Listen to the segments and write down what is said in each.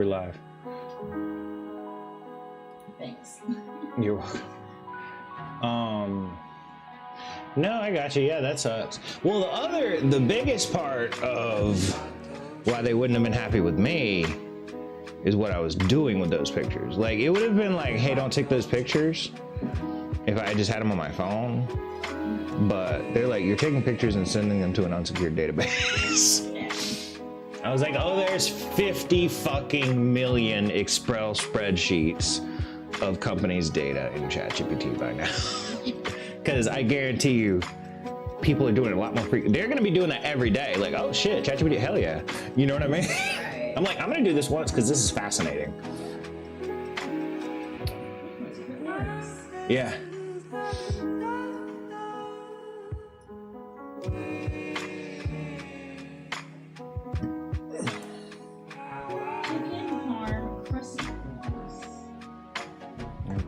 We're live. Thanks. You're welcome. No, I got you. Yeah, that sucks. Well, the biggest part of why they wouldn't have been happy with me is what I was doing with those pictures. Like, it would have been like, hey, don't take those pictures if I just had them on my phone. But they're like, you're taking pictures and sending them to an unsecured database. I was like, oh, there's 50 fucking million Excel spreadsheets of companies' data in ChatGPT by now. Because I guarantee you, people are doing it a lot more frequently. They're going to be doing that every day. Like, oh shit, ChatGPT, hell yeah. You know what I mean? Right. I'm like, I'm going to do this once because this is fascinating. Yeah.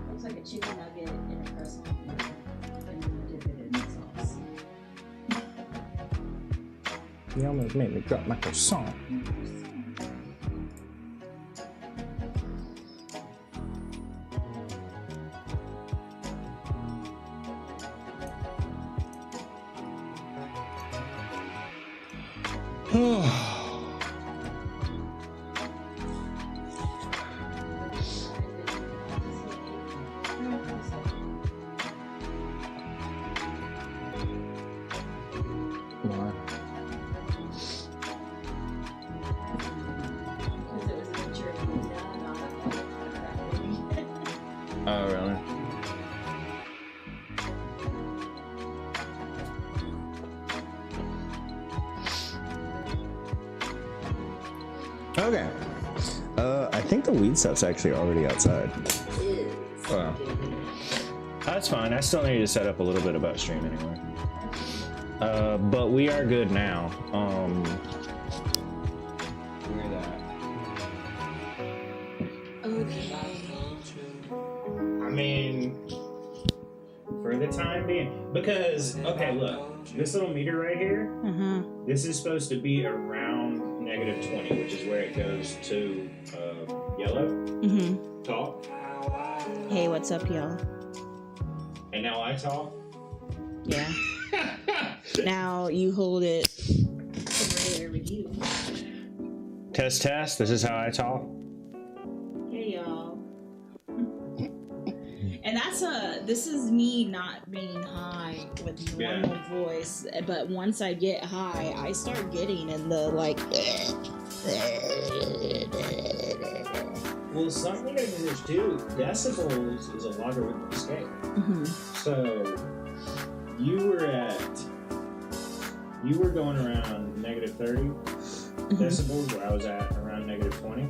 Looks like a chicken nugget in a croissant, and you dip it in sauce. You almost made me drop my croissant. Oh, really? Okay. I think the weed stuff's actually already outside. Wow. That's fine. I still need to set up a little bit about stream anyway. But we are good now. Where that? Okay. I mean, for the time being, because, okay, look, this little meter right here, this is supposed to be around -20, which is where it goes to yellow. Talk. Hey, what's up, y'all? And now I talk. Yeah. Now you hold it. Rare review. Test, test. This is how I talk. Hey y'all. And this is me not being high with normal voice, but once I get high, I start getting in the like. Well, something you gotta consider too, decibels is a logarithmic scale. So you were going around -30 decibels, where I was at around -20.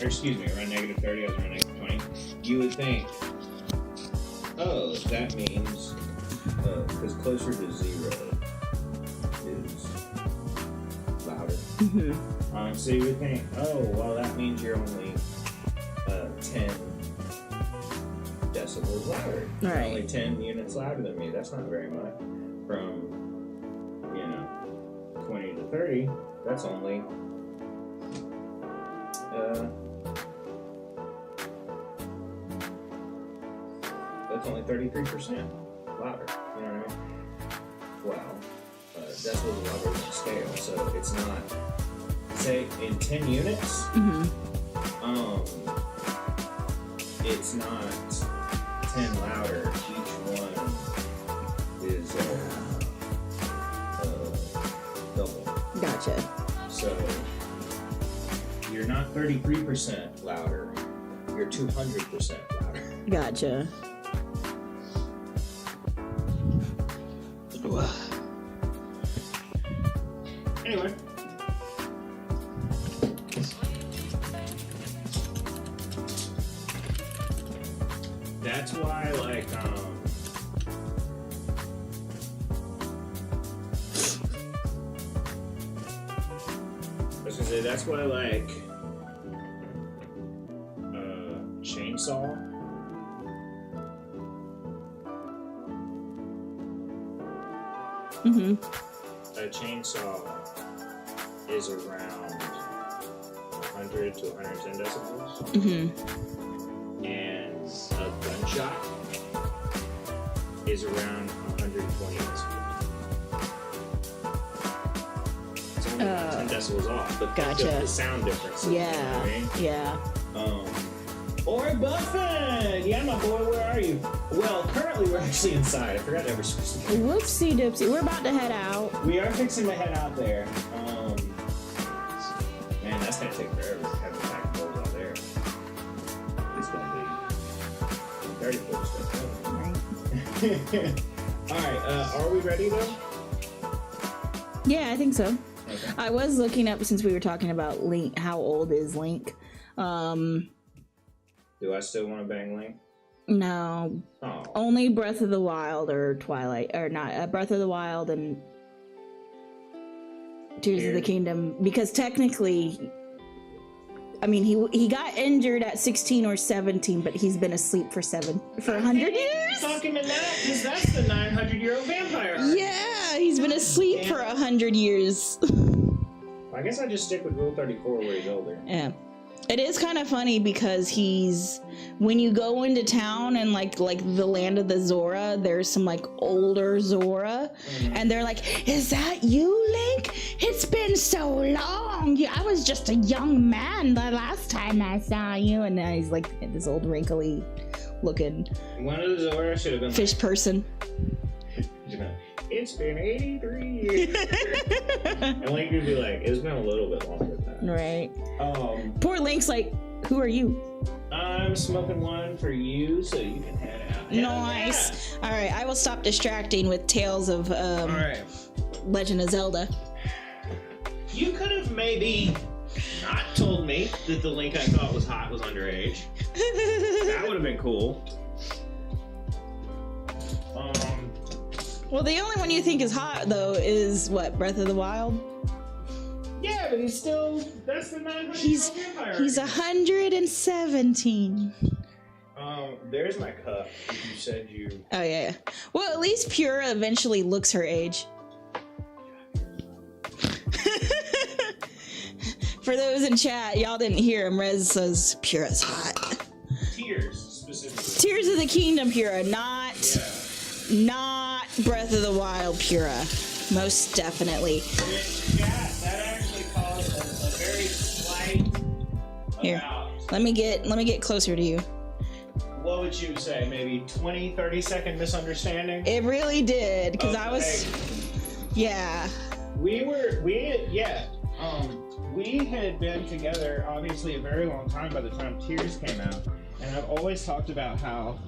Or excuse me, around -30, I was around -20. You would think, oh, that means, because closer to 0 is louder. So you would think, oh, well, that means you're only 10 decibels louder. You're Right. only 10 units louder than me. That's not very much. From, 20 to 30, that's only that's only 33% louder. You know what I mean? Well, that's what a logarithmic scale. So it's not, say, in 10 units. It's not 10 louder. Each one is double. Gotcha. So you're not 33% louder. You're 200% louder. Gotcha. Anyway. That's why, like, I was gonna say, that's why, like, chainsaw. a chainsaw is around 100 to 110 decibels. Mm-hmm. And a gunshot is around 120 decibels. It's only 10 decibels off, but think Gotcha. of the sound difference. Yeah. You know what I mean? Yeah. Or Buffin! Yeah, my boy, where are you? Well, currently we're actually inside. I forgot to ever switch the camera. Whoopsie doopsie. We're about to head out. We are fixing to head out there. Man, that's gonna take forever to have the pack bowls out there. It's gonna be 30 foot stuff. Alright, are we ready though? Yeah, I think so. Okay. I was looking up since we were talking about Link. How old is Link? Do I still want to bang Link? No, Oh. only Breath of the Wild or Twilight, or not Breath of the Wild and Tears of the Kingdom, because technically, I mean, he got injured at 16 or 17, but he's been asleep for 100 years. Talk him in that, because that's the 900-year-old vampire. Yeah, he's been asleep for 100 years. I guess I just stick with Rule 34 where he's older. Yeah. It is kind of funny because when you go into town and like the land of the Zora, there's some like older Zora, and they're like, "Is that you, Link? It's been so long. I was just a young man the last time I saw you." And now he's like this old wrinkly looking One of the Zora should have been fish person. It's been 83 years. And Link would be like, it's been a little bit longer than that. Right. Poor Link's like, who are you? I'm smoking one for you so you can head out. Nice. All right, I will stop distracting with tales of All right. Legend of Zelda. You could have maybe not told me that the Link I thought was hot was underage. That would have been cool. Well, the only one you think is hot though is what, Breath of the Wild? Yeah, but he's still, that's the 900 He's 117. There's my cup. You said you. Oh yeah. Well, at least Pura eventually looks her age. For those in chat, y'all didn't hear him. Rez says Pura's hot. Tears, specifically. Tears of the Kingdom Pura, not Breath of the Wild Pura. Most definitely. Yeah, that actually caused a very slight. Here, let me get closer to you. What would you say? Maybe 20, 30-second misunderstanding? It really did, because I was, yeah. We had been together obviously a very long time by the time Tears came out, and I've always talked about how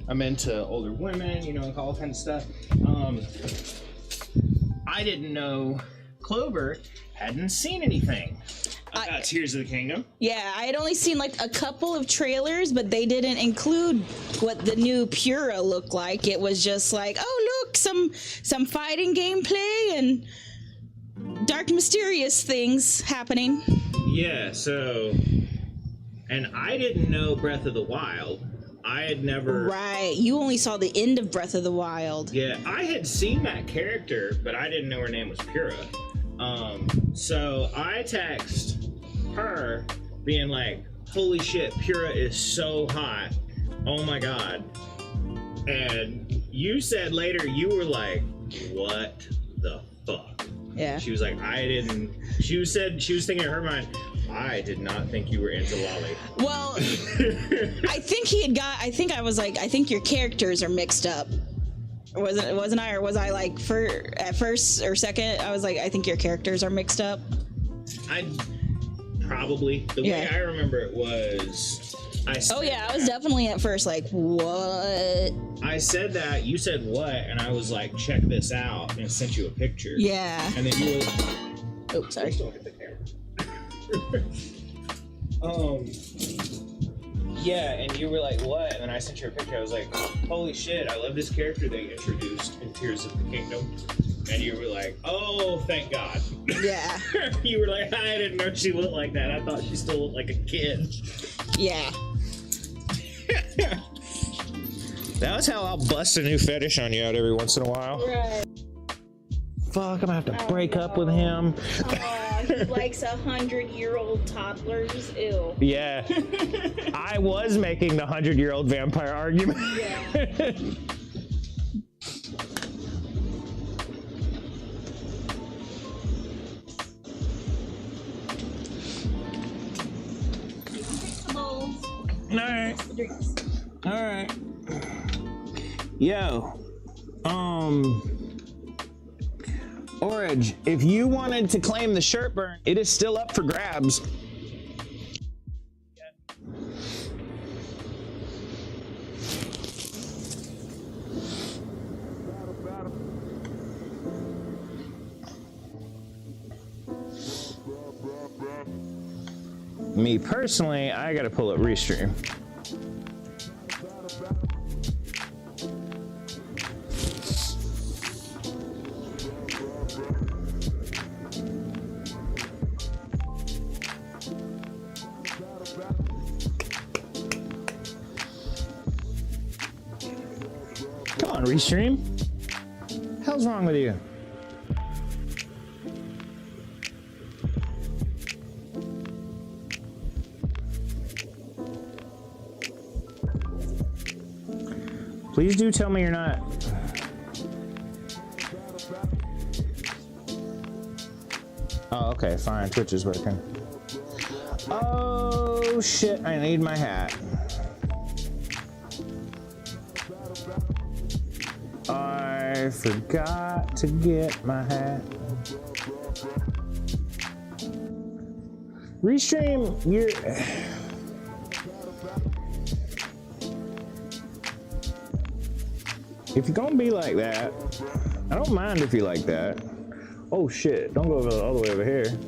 I'm into older women, you know, all kinds of stuff. I didn't know Clover hadn't seen anything about Tears of the Kingdom. Yeah, I had only seen like a couple of trailers, but they didn't include what the new Pura looked like. It was just like, oh look, some fighting gameplay and dark mysterious things happening. Yeah, so, and I didn't know Breath of the Wild. I had never. Right, you only saw the end of Breath of the Wild. Yeah, I had seen that character, but I didn't know her name was Pura. So I text her being like, holy shit, Pura is so hot. Oh my god. And you said later, you were like, what the fuck? Yeah. She was like, she was thinking in her mind, I did not think you were into Lolly. Well, I think I was like, I think your characters are mixed up. Wasn't I? Or was I like, at first or second, I was like, I think your characters are mixed up. Probably. The way I remember it was, I was definitely at first like, what? I said that, you said what, and I was like, check this out, and sent you a picture. Yeah. And then you were oh, sorry. Don't hit the camera. Yeah, and you were like, what? And then I sent you a picture. I was like, holy shit, I love this character they introduced in Tears of the Kingdom. And you were like, oh, thank God. Yeah. You were like, I didn't know she looked like that. I thought she still looked like a kid. Yeah. That's how I'll bust a new fetish on you out every once in a while. Right. fuck, I'm gonna have to break up with him. He likes 100-year-old toddlers. Ew. Yeah. I was making the 100-year-old vampire argument. Yeah. Alright. Alright. Yo. Orage, if you wanted to claim the shirt burn, it is still up for grabs. Me personally, I gotta pull up Restream. Come on, Restream. Hell's wrong with you? Please do tell me you're not. Oh, okay, fine. Twitch is working. Oh shit, I need my hat. I forgot to get my hat. Restream, you're... If you're gonna be like that, I don't mind if you like that. Oh shit, don't go all the way over here.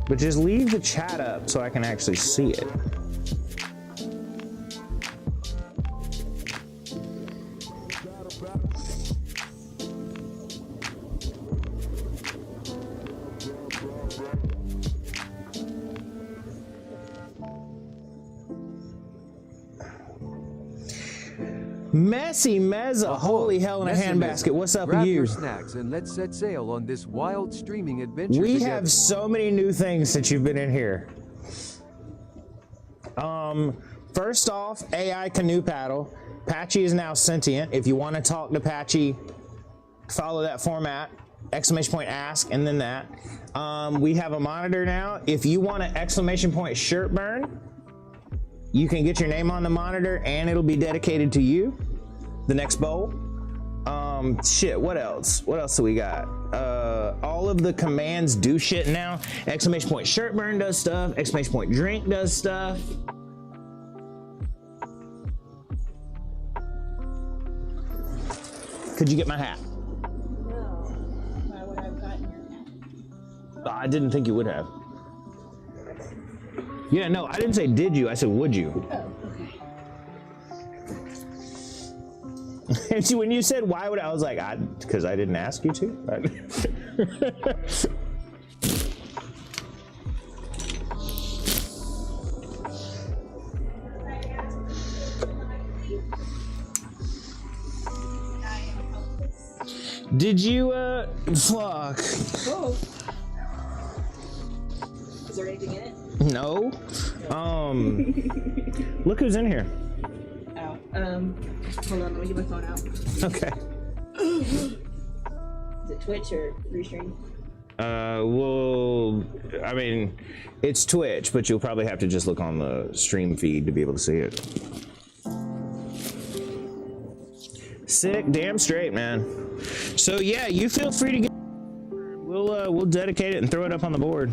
But just leave the chat up so I can actually see it. Messy Mezza, holy hell in a handbasket. What's up with Grab you? your snacks and let's set sail on this wild streaming adventure We together. have so many new things since you've been in here. First off, AI canoe paddle. Patchy is now sentient. If you want to talk to Patchy, follow that format. Exclamation point ask and then that. We have a monitor now. If you want an exclamation point shirt burn, you can get your name on the monitor and it'll be dedicated to you. The next bowl. Shit, what else? What else do we got? All of the commands do shit now. Exclamation point shirt burn does stuff. Exclamation point drink does stuff. Could you get my hat? No. Why would I have gotten your hat? I didn't think you would have. Yeah, no, I didn't say did you, I said would you. Oh, okay. And see, when you said why would I was like, because I didn't ask you to. Did you, fuck. Oh. Is there anything in it? No. Look who's in here. Oh. Hold on, let me get my phone out. Okay. Is it Twitch or Restream? Well, I mean, it's Twitch, but you'll probably have to just look on the stream feed to be able to see it. Sick, damn straight, man. So yeah, you feel free to get. We'll dedicate it and throw it up on the board.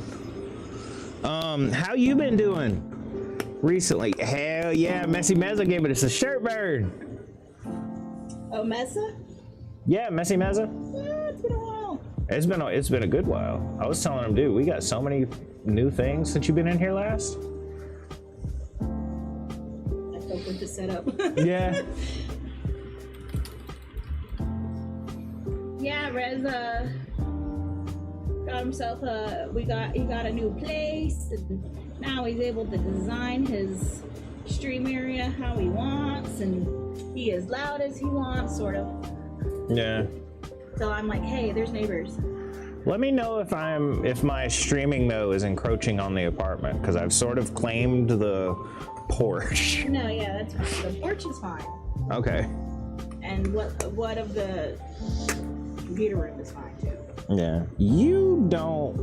How you been doing recently? Hell yeah, Messy Mezza gave us a shirt burn. Oh, Mesa? Yeah, Messy Mezza. Yeah, it's been a while. It's been a good while. I was telling him, dude, we got so many new things since you've been in here last. I helped with the setup. Yeah. Yeah, Reza got himself he got a new place, and now he's able to design his stream area how he wants, and be as loud as he wants, sort of. Yeah. So I'm like, hey, there's neighbors. Let me know if my streaming though is encroaching on the apartment, because I've sort of claimed the porch. No, yeah, that's fine. The porch is fine. Okay. And what of the computer room is fine too. Yeah. You don't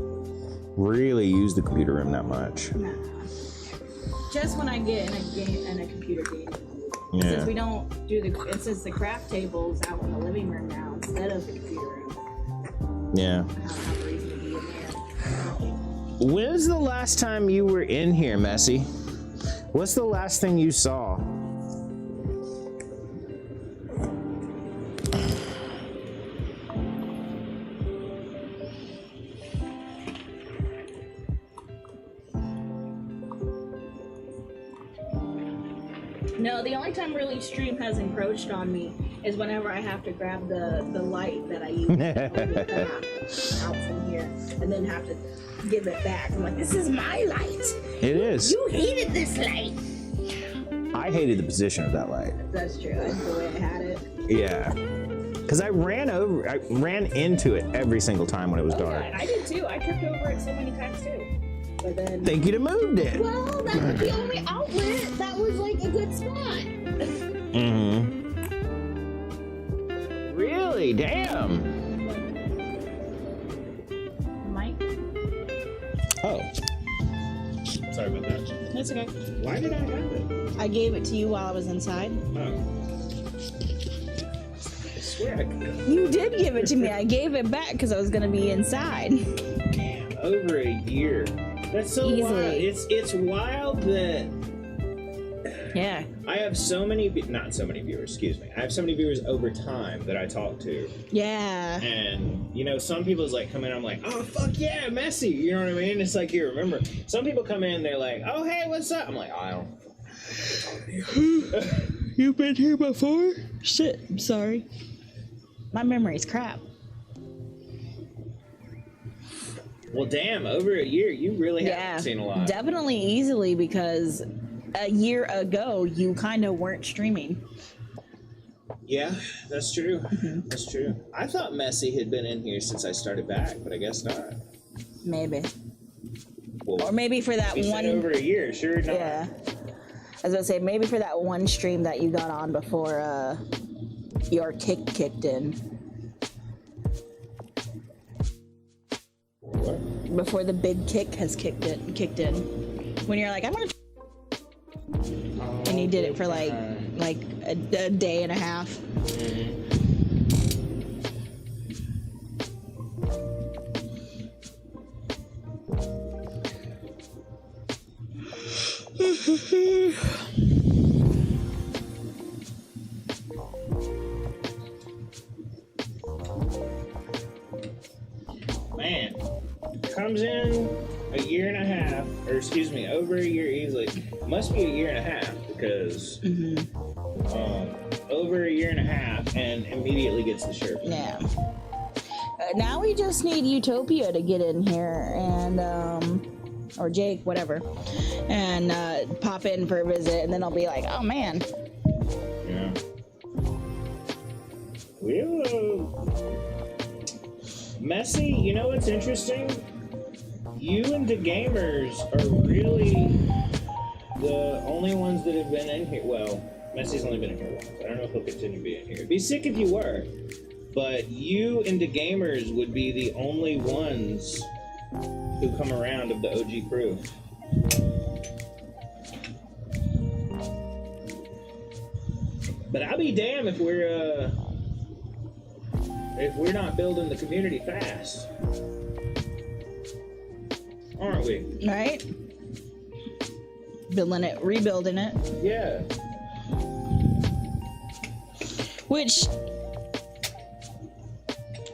really use the computer room that much. No. Just when I get in a computer game. Yeah. Since we don't do the craft tables out in the living room now instead of the computer room. Yeah. I don't have a reason to be in there. When's the last time you were in here, Messy? What's the last thing you saw? No, the only time really stream has encroached on me is whenever I have to grab the light that I use out from here and then have to give it back. I'm like, this is my light. It is. You hated this light. I hated the position of that light. That's true. That's the way I had it. Yeah. Because I ran into it every single time when it was dark. Yeah, I did too. I tripped over it so many times too. But then, Think you'd have moved it. well, that was the only outlet that was like a good spot. Mm-hmm. Really? Damn. Mike? Oh. Sorry about that. That's okay. Why did I have it? I gave it to you while I was inside. Oh. I swear I could. You did give it to me. I gave it back because I was gonna be inside. Damn, over a year. That's so Easily. wild. It's wild that Yeah. I have so many, not so many viewers, excuse me. I have so many viewers over time that I talk to. Yeah. And, you know, some people's like come in, I'm like, oh, fuck yeah, Messy. You know what I mean? It's like, you remember. Some people come in, they're like, oh, hey, what's up? I'm like, I don't talk to you. You've been here before? Shit. I'm sorry. My memory's crap. Well, damn, over a year, you really Yeah. haven't seen a lot. Definitely easily because a year ago you kind of weren't streaming. Yeah, that's true. Mm-hmm. That's true. I thought Messy had been in here since I started back, but I guess not. Maybe. Well, Or maybe for that we said one. over a year, sure not. Yeah. I was gonna say maybe for that one stream that you got on before your kick kicked in. What? Before the big kick has kicked in. When you're like, I'm gonna. And you did it for like a day and a half. Man, comes in a year and a half, or excuse me, over a year easily. Must be a year and a half because over a year and a half and immediately gets the shirt. Yeah. Now we just need Utopia to get in here and or Jake, whatever, and pop in for a visit, and then I'll be like, oh man. Yeah. We'll, Messy, you know what's interesting? You and the gamers are really the only ones that have been in here. Well, Messy's only been in here once. I don't know if he'll continue being here. It'd be sick if you were. But you and the gamers would be the only ones who come around of the OG crew. But I'll be damned if we're not building the community fast. Aren't we? Right? Building it, rebuilding it. Yeah. Which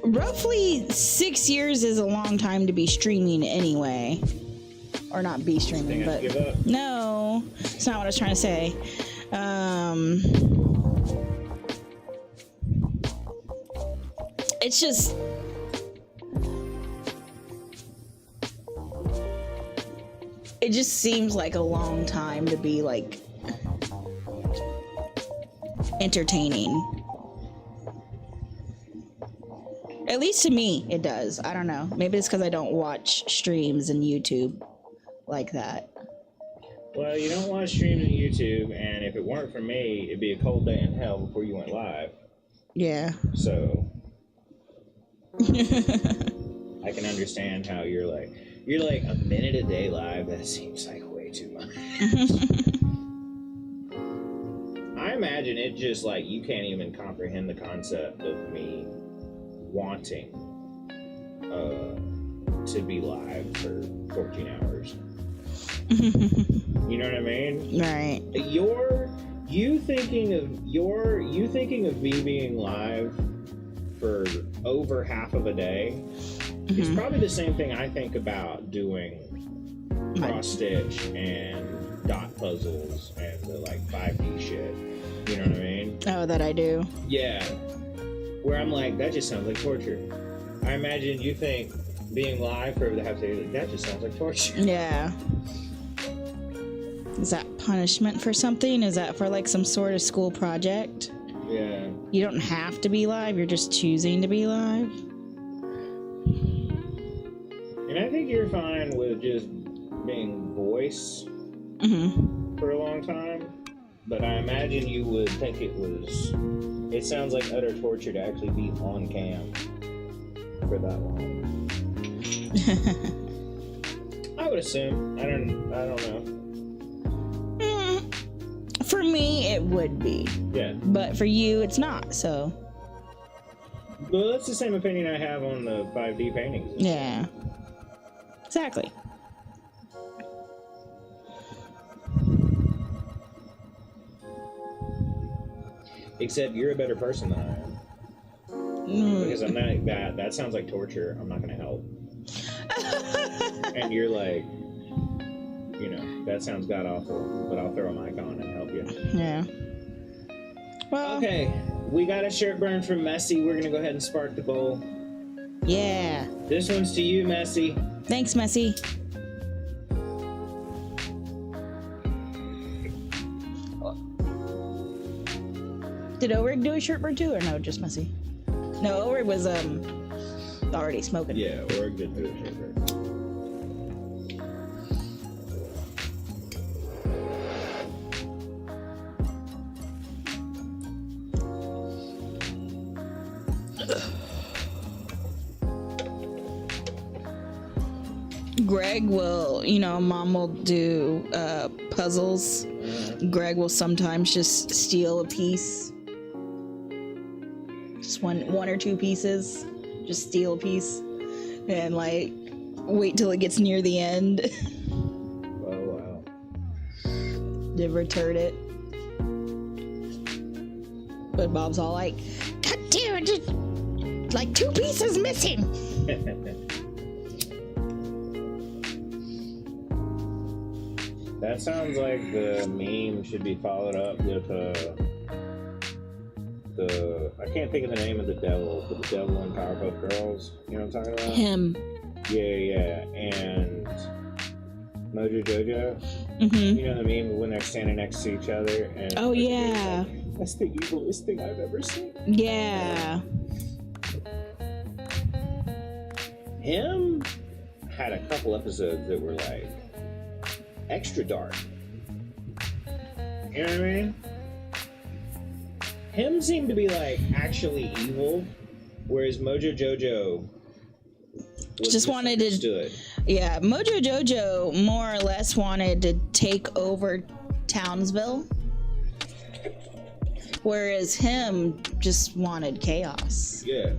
roughly 6 years is a long time to be streaming anyway. Or not be streaming, Think I but should give up? no, it's not what I was trying to say. It's just it just seems like a long time to be like entertaining. At least to me, it does. I don't know. Maybe it's because I don't watch streams and YouTube like that. Well, you don't watch streams on YouTube, and if it weren't for me, it'd be a cold day in hell before you went live. Yeah. So I can understand how you're like a minute a day live. That seems like way too much. I imagine it just like you can't even comprehend the concept of me wanting to be live for 14 hours. You know what I mean? Right. You thinking of me being live for over half of a day is probably the same thing I think about doing cross stitch and dot puzzles and the like 5D shit. You know what I mean? Oh, that I do. Yeah. Where I'm like, that just sounds like torture. I imagine you think being live for the half day, like, that just sounds like torture. Yeah. Is that punishment for something? Is that for like some sort of school project? Yeah. You don't have to be live, you're just choosing to be live. And I think you're fine with just being voice for a long time. But I imagine you would think it sounds like utter torture to actually be on cam for that long. I would assume. I don't know. For me, it would be. Yeah. But for you, it's not, so. Well, that's the same opinion I have on the 5D paintings. Yeah. Exactly. Except you're a better person than I am. Because I'm not that. That sounds like torture. I'm not going to help. And you're like, you know, that sounds god awful, but I'll throw a mic on and help you. Yeah. Well. Okay, we got a shirt burn from Messy. We're going to go ahead and spark the bowl. Yeah. This one's to you, Messy. Thanks, Messy. Did Orig do a shirt burn too, or no, just Messy? No, Orig was already smoking. Yeah, Orig did do a shirt burn. Greg will, Mom will do puzzles. Greg will sometimes just steal a piece. Just one or two pieces. Just steal a piece. And like wait till it gets near the end. Oh wow. Then return it. But Bob's all like, God damn it, just like 2 pieces missing. That sounds like the meme should be followed up with I can't think of the name of the devil, but the devil in Powerpuff Girls. You know what I'm talking about? Him. Yeah, and Mojo Jojo. You know the meme when they're standing next to each other and Oh yeah. like, that's the evilest thing I've ever seen. Yeah. Him had a couple episodes that were like extra dark. You know what I mean? Him seemed to be like actually evil, whereas Mojo Jojo was Just wanted to. misunderstood. Yeah, Mojo Jojo more or less wanted to take over Townsville, whereas him just wanted chaos. Yeah.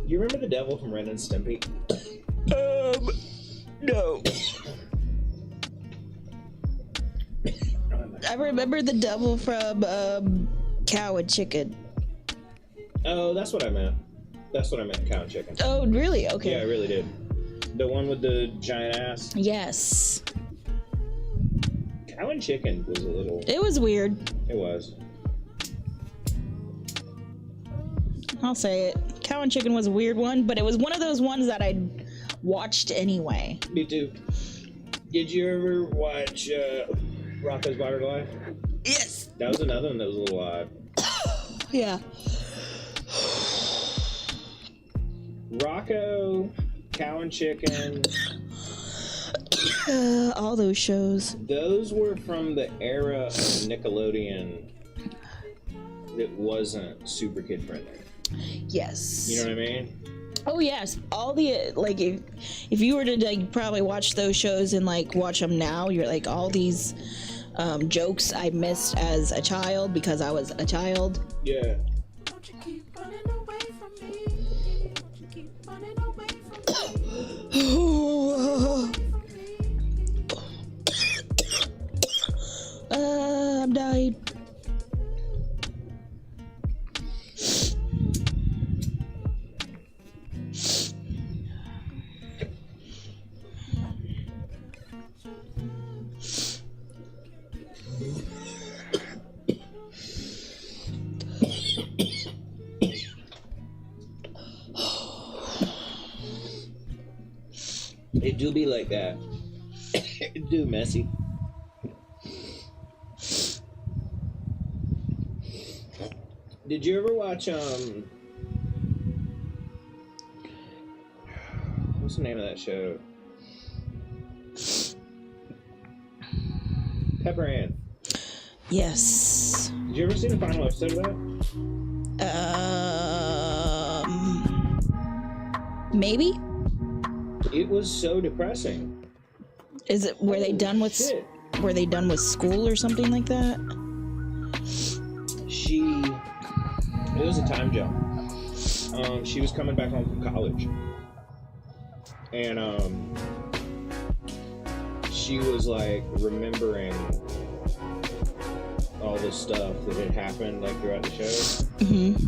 You remember the devil from Ren and Stimpy? No. I remember the devil from Cow and Chicken. Oh, that's what I meant. That's what I meant, cow and chicken. Oh, really? Okay. Yeah, I really did. The one with the giant ass. Yes. Cow and chicken was a little... It was weird. It was. I'll say it. Cow and Chicken was a weird one, but it was one of those ones that I watched anyway. Me too. Did you ever watch Rocco's Modern Life? Yes. That was another one that was a little odd. Yeah. Rocco, Cow and Chicken. All those shows. Those were from the era of Nickelodeon that wasn't super kid friendly. Yes. You know what I mean? Oh yes, all the like if you were to like probably watch those shows and like watch them now, you're like all these jokes I missed as a child because I was a child. Yeah. I'm dying. It do be like that. It do messy. Did you ever watch what's the name of that show? Pepper Ann. Yes. Did you ever see the final episode of that? Maybe. It was so depressing. Is it were they done with Shit. were they done with school or something like that? It was a time jump. She was coming back home from college, and she was like remembering all this stuff that had happened like throughout the show,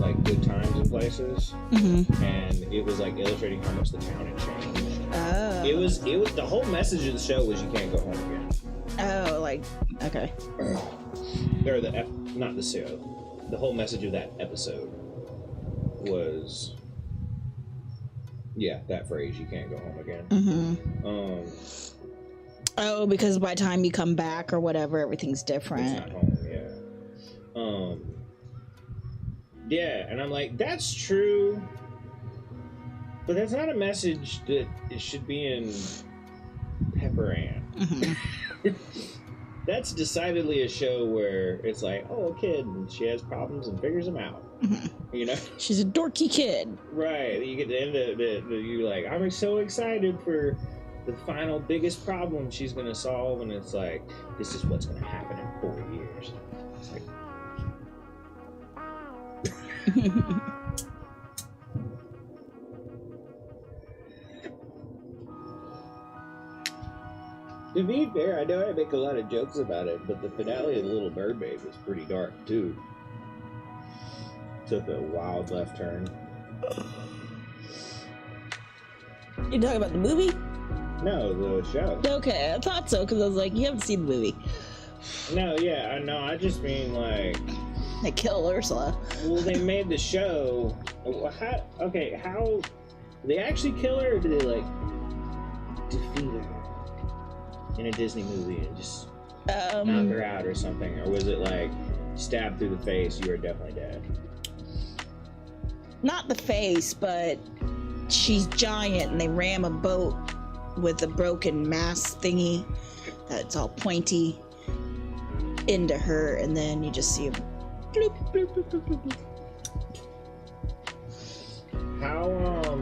like good times and places, and it was like illustrating how much the town had changed. Oh. It was the whole message of the show was you can't go home again. Oh, like okay. Or not the show. The whole message of that episode was, yeah, that phrase, you can't go home again. Oh, because by the time you come back or whatever, everything's different. It's not home, yeah. Yeah, and I'm like, that's true, but that's not a message that it should be in Pepper Ann. That's decidedly a show where it's like, oh, a kid, and she has problems and figures them out. You know? She's a dorky kid. Right. You get to the end of it, you're like, I'm so excited for the final biggest problem she's going to solve, and it's like, this is what's going to happen in 4 years. It's like... To be fair, I know I make a lot of jokes about it, but the finale of The Little Mermaid was pretty dark, too. Took a wild left turn. You talking about the movie? No, the show. Okay, I thought so because I was like, you haven't seen the movie. No, yeah, no, I just mean like... They kill Ursula. Well, they made the show... How... Did they actually kill her, or did they, like, defeat her in a Disney movie and just knock her out or something? Or was it, like, stabbed through the face, you are definitely dead? Not the face, but she's giant and they ram a boat with a broken mast thingy that's all pointy into her, and then you just see a bloop, bloop, bloop, bloop, bloop, bloop. How,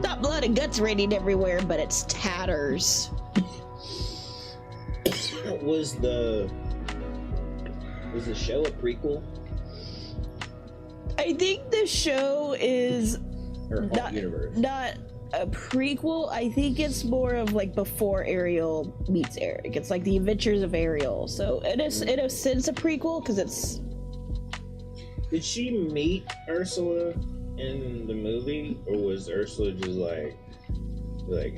Not blood and guts raining everywhere, but it's tatters. was the show a prequel? I think the show is Or alt universe? not a prequel. I think it's more of like before Ariel meets Eric. It's like the adventures of Ariel. So it is in a sense a prequel because it's. Did she meet Ursula in the movie, or was Ursula just like,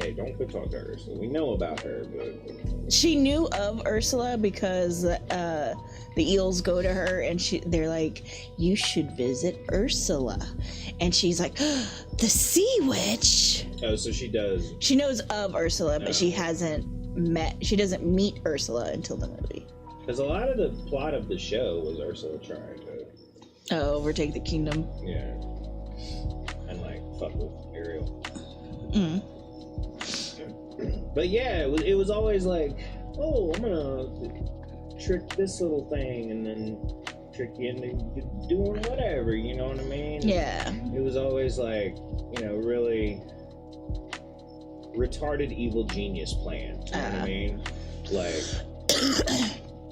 hey, don't quit talking to Ursula. We know about her, but She knew of Ursula because the eels go to her and they're like, you should visit Ursula, and she's like, the sea witch. oh, so she does. She knows of Ursula, but she hasn't meet Ursula until the movie. Because a lot of the plot of the show was Ursula trying to overtake the kingdom. Yeah. And like fuck with Ariel. But yeah, it was always like, oh, I'm gonna trick this little thing and then trick you into doing whatever, you know what I mean? Yeah. It was always like, really retarded evil genius plan. You know what I mean? Like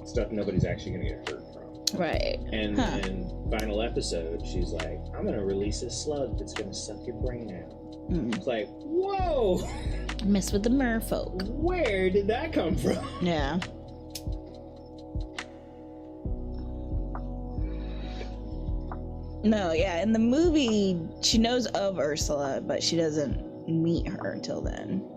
stuff nobody's actually gonna get hurt from. Right. And then final episode, she's like, I'm gonna release a slug that's gonna suck your brain out. It's like, whoa! Mess with the merfolk. Where did that come from? Yeah. No, yeah, in the movie, she knows of Ursula, but she doesn't meet her until then.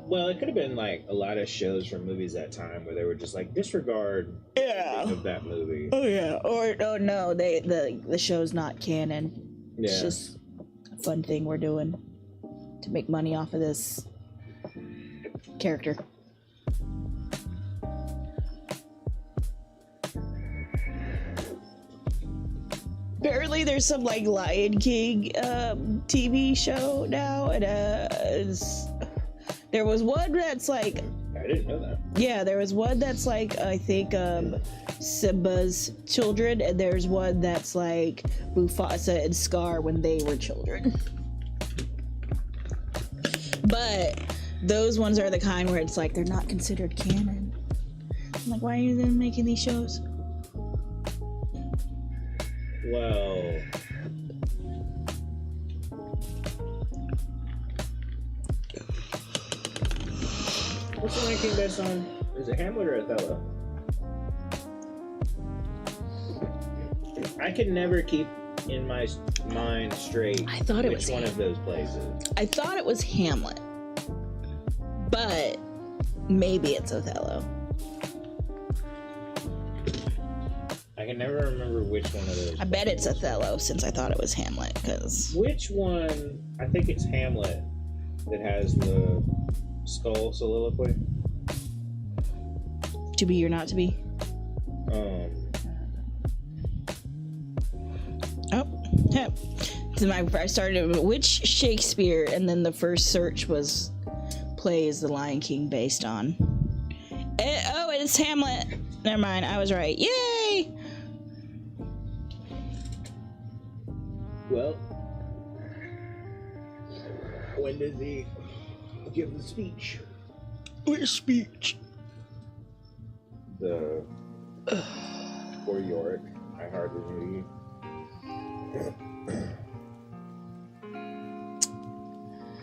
Well, it could have been like a lot of shows from movies that time where they were just like, disregard of that movie. Oh, yeah. Or, oh, no, the show's not canon. Yeah. It's just a fun thing we're doing to make money off of this character. Apparently there's some like Lion King TV show now, and there was one that's like, I didn't know that. yeah, there was one that's like, I think Simba's children, and there's one that's like Mufasa and Scar when they were children. But those ones are the kind where it's like they're not considered canon. I'm like, why are you then making these shows? Well, what's the Lion King based on? Is it Hamlet or Othello? I can never keep in my mind straight I thought it which was one of those plays is. I thought it was Hamlet, but maybe it's Othello. I can never remember which one of those. I bet it's Othello since I thought it was Hamlet, because Which one? I think it's Hamlet that has the skull soliloquy. to be or not to be. Yeah. So I started with which Shakespeare, and then the first search was plays The Lion King based on. It's Hamlet. Never mind, I was right. Yay! Well, when does he give the speech? Which speech? For Yorick, I hardly knew you.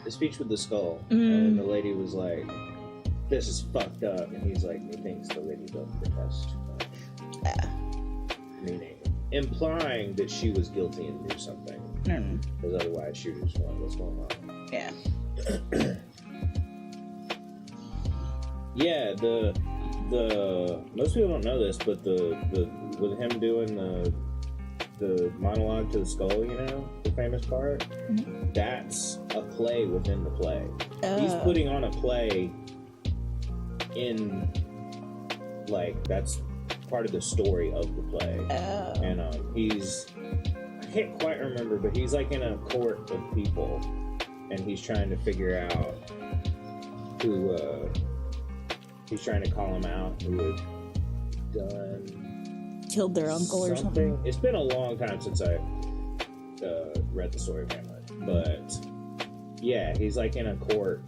The speech with the skull, and the lady was like, "This is fucked up," and he's like, "Methinks the lady doth protest too much," meaning implying that she was guilty and knew something, because otherwise she would just want what's going on. Yeah. Yeah, the most people don't know this, but the with him doing the monologue to the skull, the famous part, that's a play within the play. He's putting on a play in, like, that's part of the story of the play. And he's, I can't quite remember, but he's like in a court of people, and he's trying to figure out who, he's trying to call him out who had Killed their uncle or something. It's been a long time since I read the story of Hamlet, but yeah, he's like in a court,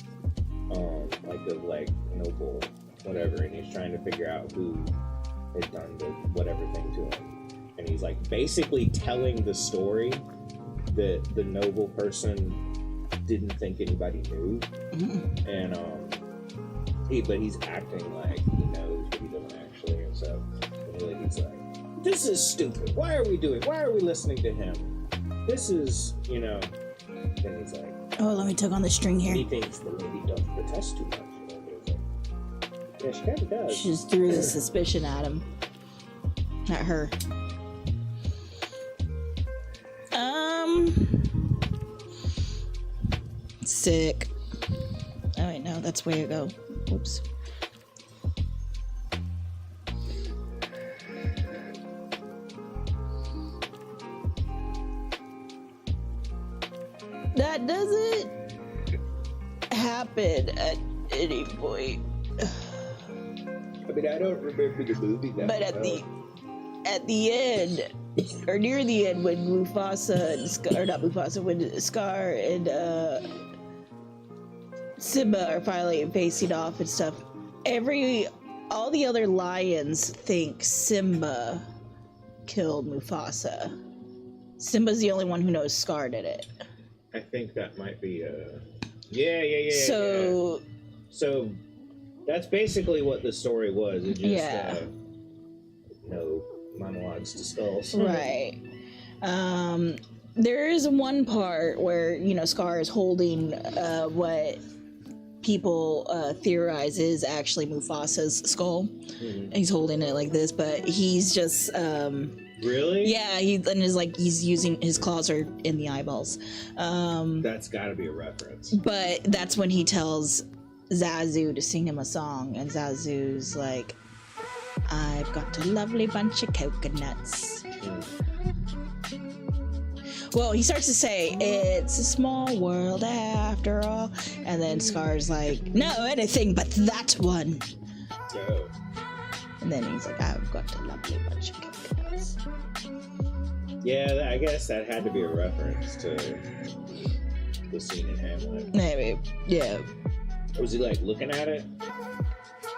like of like noble whatever, and he's trying to figure out who had done the whatever thing to him, and he's like basically telling the story that the noble person didn't think anybody knew, and but he's acting like he knows, but he doesn't actually, and so really he's like, this is stupid. Why are we listening to him? This is, then he's like, oh, let me tug on the string here. he thinks the lady doesn't protest too much. Yeah, she kind of does. She just threw the suspicion at him. Not her. Sick. Oh wait, no, that's way ago. Whoops. That doesn't happen at any point. I mean, I don't remember the movie that But at the end, or near the end, when Mufasa and Scar, or not Mufasa, when Scar and Simba are finally facing off and stuff, all the other lions think Simba killed Mufasa. Simba's the only one who knows Scar did it. I think that might be yeah. So that's basically what the story was. It just monologues to skulls. Right. There is one part where, Scar is holding what people theorize is actually Mufasa's skull. Mm-hmm. He's holding it like this, but he's just really? Yeah, he's using his claws are in the eyeballs. That's got to be a reference. But that's when he tells Zazu to sing him a song, and Zazu's like, I've got a lovely bunch of coconuts. Well, he starts to say, it's a small world after all. And then Scar's like, no, anything but that one. Oh. And then he's like, I've got a lovely bunch of coconuts. Yeah, I guess that had to be a reference to the scene in Hamlet. Maybe, yeah. Was he like looking at it?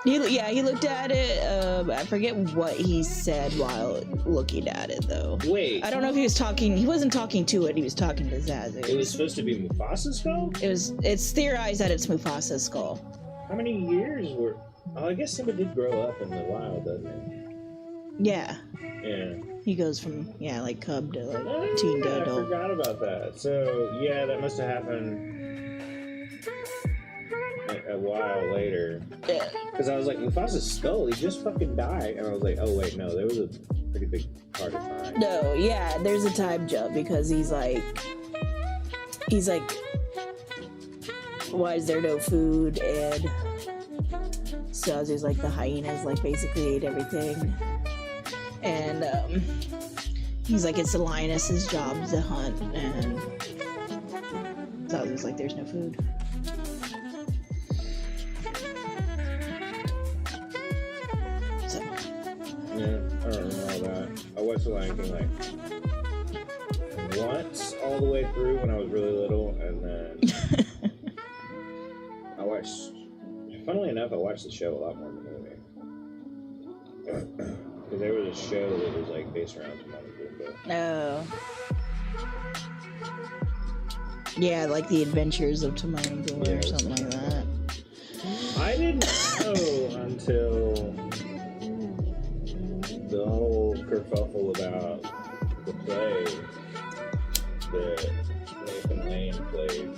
He looked at it. I forget what he said while looking at it, though. Wait. I don't know if he was talking. He wasn't talking to it. He was talking to Zazu. It was supposed to be Mufasa's skull? It's theorized that it's Mufasa's skull. How many years were... Oh, I guess Simba did grow up in the wild, doesn't he? Yeah. Yeah. He goes from, like cub to like teen to adult. I forgot about that. So, yeah, that must have happened a while later. Yeah. Because I was like, Mufasa's skull, he just fucking died. And I was like, oh wait, no, there was a pretty big part of time. No, yeah, there's a time jump because he's like, why is there no food? And Zazu's like, the hyenas like basically ate everything. And he's like, it's the lioness's job to hunt. And Zazu's like, there's no food. Yeah, I don't remember all that. I watched The Lion King like once all the way through when I was really little, and then funnily enough, I watched the show a lot more than the movie. Because there was a show that was like based around Timon and Pumbaa. Oh. Yeah, like the Adventures of Timon and Pumbaa or something like that. I didn't know until the whole kerfuffle about the play that Nathan Lane played.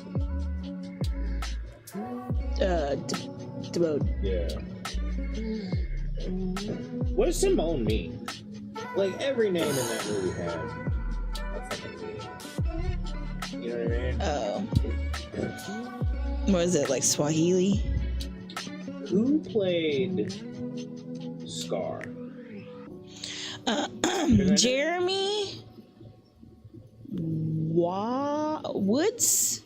Timon. Yeah. What does Simone mean? Like, every name in that movie had a fucking meaning. You know what I mean? Oh. What is it, like Swahili? Who played Scar? Jeremy Woods?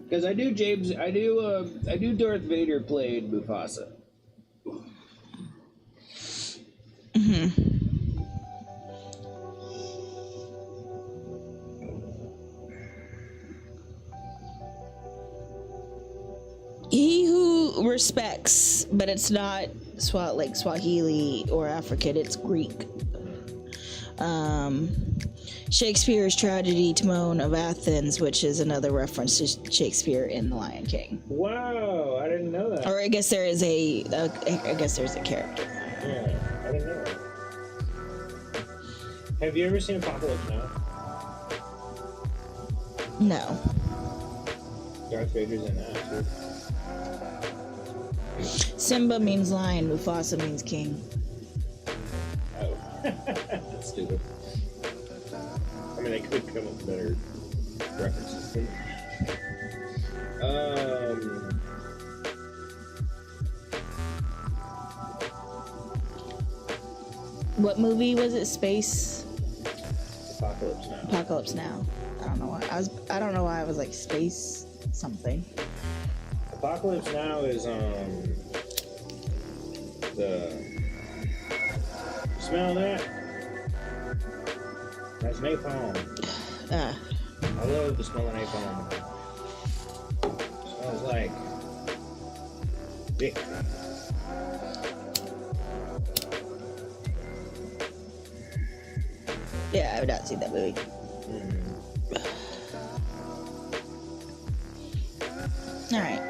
Because I do Darth Vader played Mufasa. Mm-hmm. He who respects, but it's not like Swahili or African, it's Greek. Shakespeare's tragedy Timon of Athens, which is another reference to Shakespeare in The Lion King. Wow, I didn't know that. Or I guess there is I guess there's a character. Yeah, I didn't know that. Have you ever seen Apocalypse Now? No. Darth Vader's in that too. Simba means lion, Mufasa means king. Oh. That's stupid. I mean, they could come up with better references. What movie was it? Space Apocalypse Now. Apocalypse Now. I don't know why I was like space something. Apocalypse Now is the smell that? That's napalm. I love the smell of napalm. It smells like dick. Yeah, I would not see that movie. All right.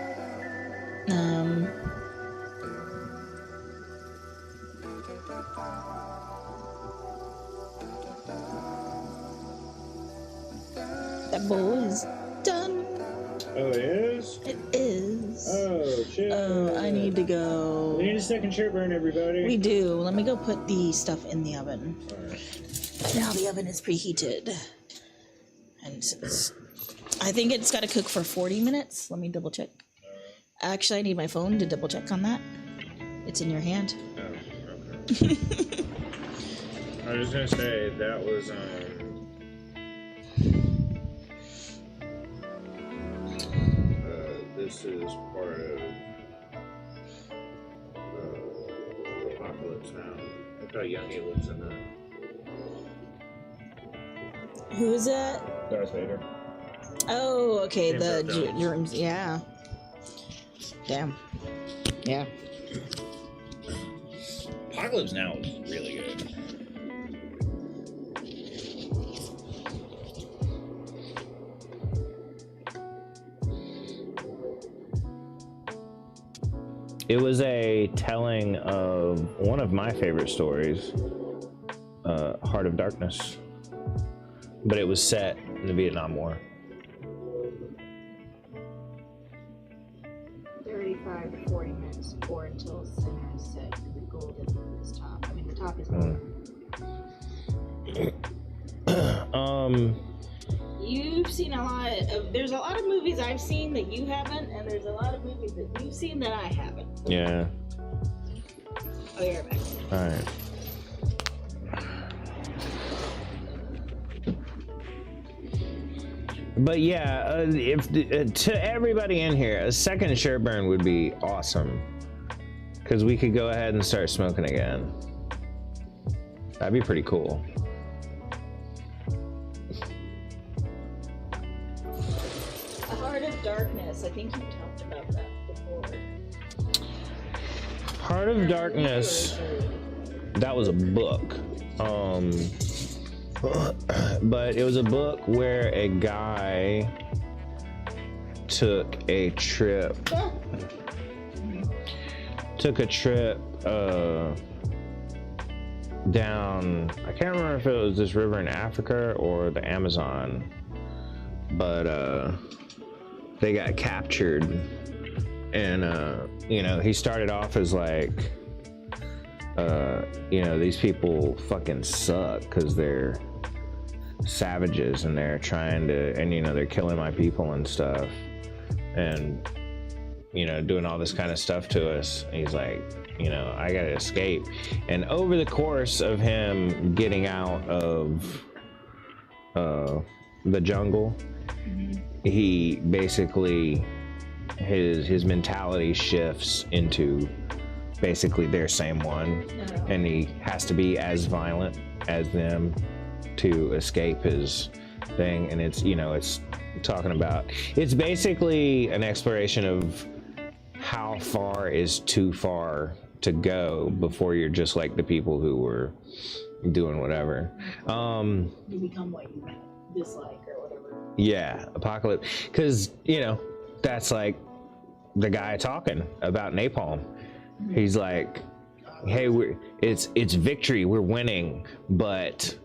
That bowl is done. Oh, it is? It is. Oh, shit. Oh, I need to go. We need a second shirtburn, everybody. We do. Let me go put the stuff in the oven. Alright. Now the oven is preheated. And I think it's got to cook for 40 minutes. Let me double check. Actually, I need my phone to double check on that. It's in your hand. Oh, okay. I was gonna say that was this is part of Apocalypse Now. Look how young he looks in that. Who is that? Darth Vader. Oh, okay. James The Earl Jones. germs. Yeah. Damn. Yeah. Apocalypse Now is really good. It was a telling of one of my favorite stories, Heart of Darkness. But it was set in the Vietnam War. 35 to 40 minutes pour until center is set and the golden is top. I mean, the top is golden. You've seen a lot of, there's a lot of movies I've seen that you haven't, and there's a lot of movies that you've seen that I haven't. Yeah. Oh, you're back. All right. But yeah, if to everybody in here, a second shirtburn would be awesome, because we could go ahead and start smoking again. That'd be pretty cool. A Heart of Darkness. I think you talked about that before. Heart of Darkness. That was a book. But it was a book where a guy took a trip down, I can't remember if it was this river in Africa or the Amazon, but they got captured, and you know, he started off as like, you know, these people fucking suck because they're savages and they're trying to, and you know, they're killing my people and stuff, and you know, doing all this kind of stuff to us. And he's like, you know, I gotta escape. And over the course of him getting out of the jungle, he basically, his mentality shifts into basically their same one, and he has to be as violent as them to escape his thing. And it's, you know, it's talking about, it's basically an exploration of how far is too far to go before you're just like the people who were doing whatever. You become what you dislike or whatever. Yeah, apocalypse, because you know, that's like the guy talking about napalm. He's like, hey, it's victory, we're winning, but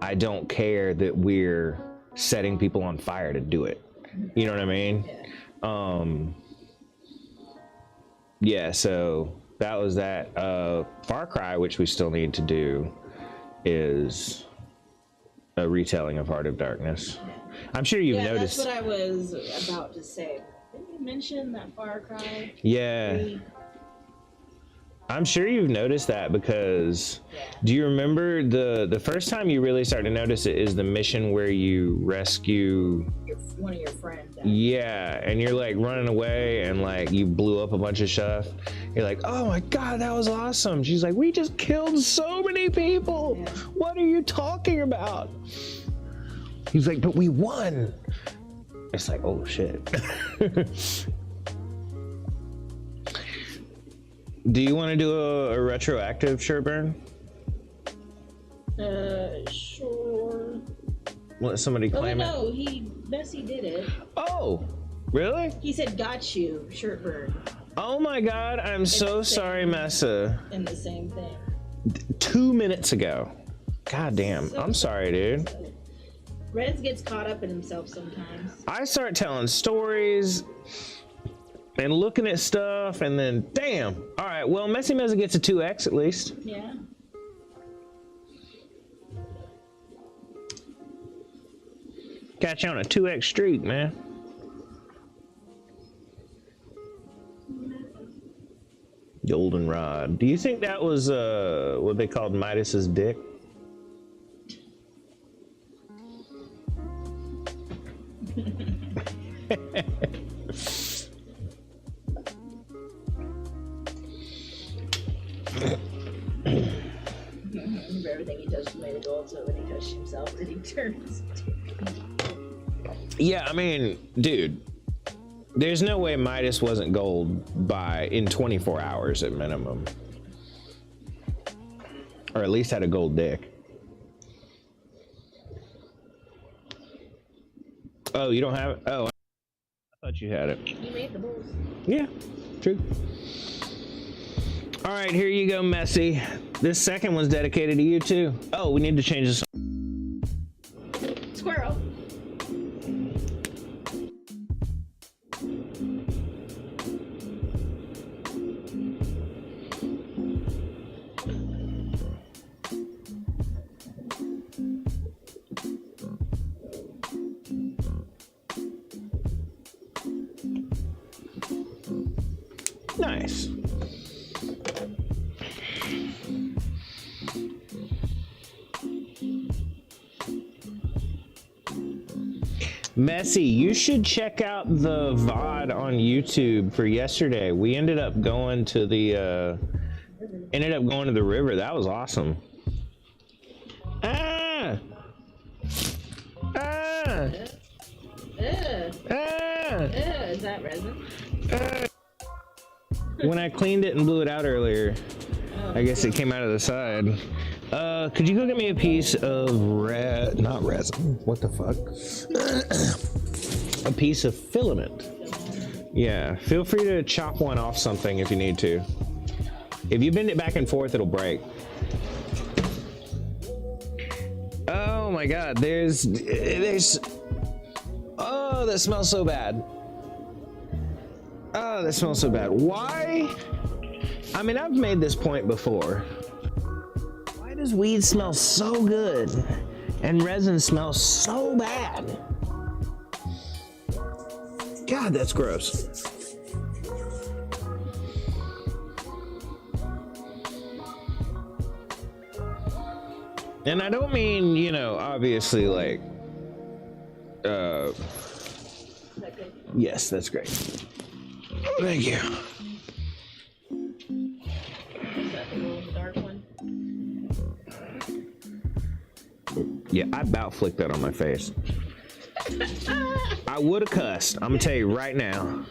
I don't care that we're setting people on fire to do it. You know what I mean? Yeah, so that was that. Far Cry, which we still need to do, is a retelling of Heart of Darkness. I'm sure you've noticed. That's what I was about to say. Didn't you mention that Far Cry? Yeah. 3? I'm sure you've noticed that because do you remember the first time you really start to notice it is the mission where you rescue one of your friends. Yeah, and you're like running away and like you blew up a bunch of stuff. You're like, oh my god, that was awesome. She's like, we just killed so many people. Yeah. What are you talking about? He's like, but we won. It's like, oh shit. Do you want to do a retroactive shirtburn? Sure. Let somebody claim it. No, Bessie did it. Oh, really? He said, got you, shirtburn. Oh my god, I'm so sorry, Messa. And the same thing. 2 minutes ago. God damn, I'm sorry, dude. Reds gets caught up in himself sometimes. I start telling stories and looking at stuff, and then, damn. All right, well, Messy Mezza gets a 2x at least. Yeah. Got you on a 2x streak, man. Goldenrod. Do you think that was what they called Midas's dick? Everything he does is made of gold, so when he touches himself, then he turns. Yeah, I mean, dude, there's no way Midas wasn't gold in 24 hours at minimum, or at least had a gold dick. Oh, you don't have it? Oh, I thought you had it. You made the bulls. Yeah, true. All right, here you go, Messy. This second one's dedicated to you too. Oh, we need to change this. Squirrel. Nice. Messy, you should check out the VOD on YouTube for yesterday. We ended up going to the river. That was awesome. Ah! Ah! Ah! Is that resin? When I cleaned it and blew it out earlier, I guess it came out of the side. Could you go get me a piece of not resin, what the fuck? A piece of filament. Yeah, feel free to chop one off something if you need to. If you bend it back and forth, it'll break. Oh my god, there's, oh, that smells so bad. Oh, that smells so bad. Why? I mean, I've made this point before. Why does weed smell so good and resin smells so bad? God, that's gross. And I don't mean, you know, obviously like, yes, that's great. Thank you. Is that the dark one? Yeah, I about flicked that on my face. I would have cussed. I'm gonna tell you right now.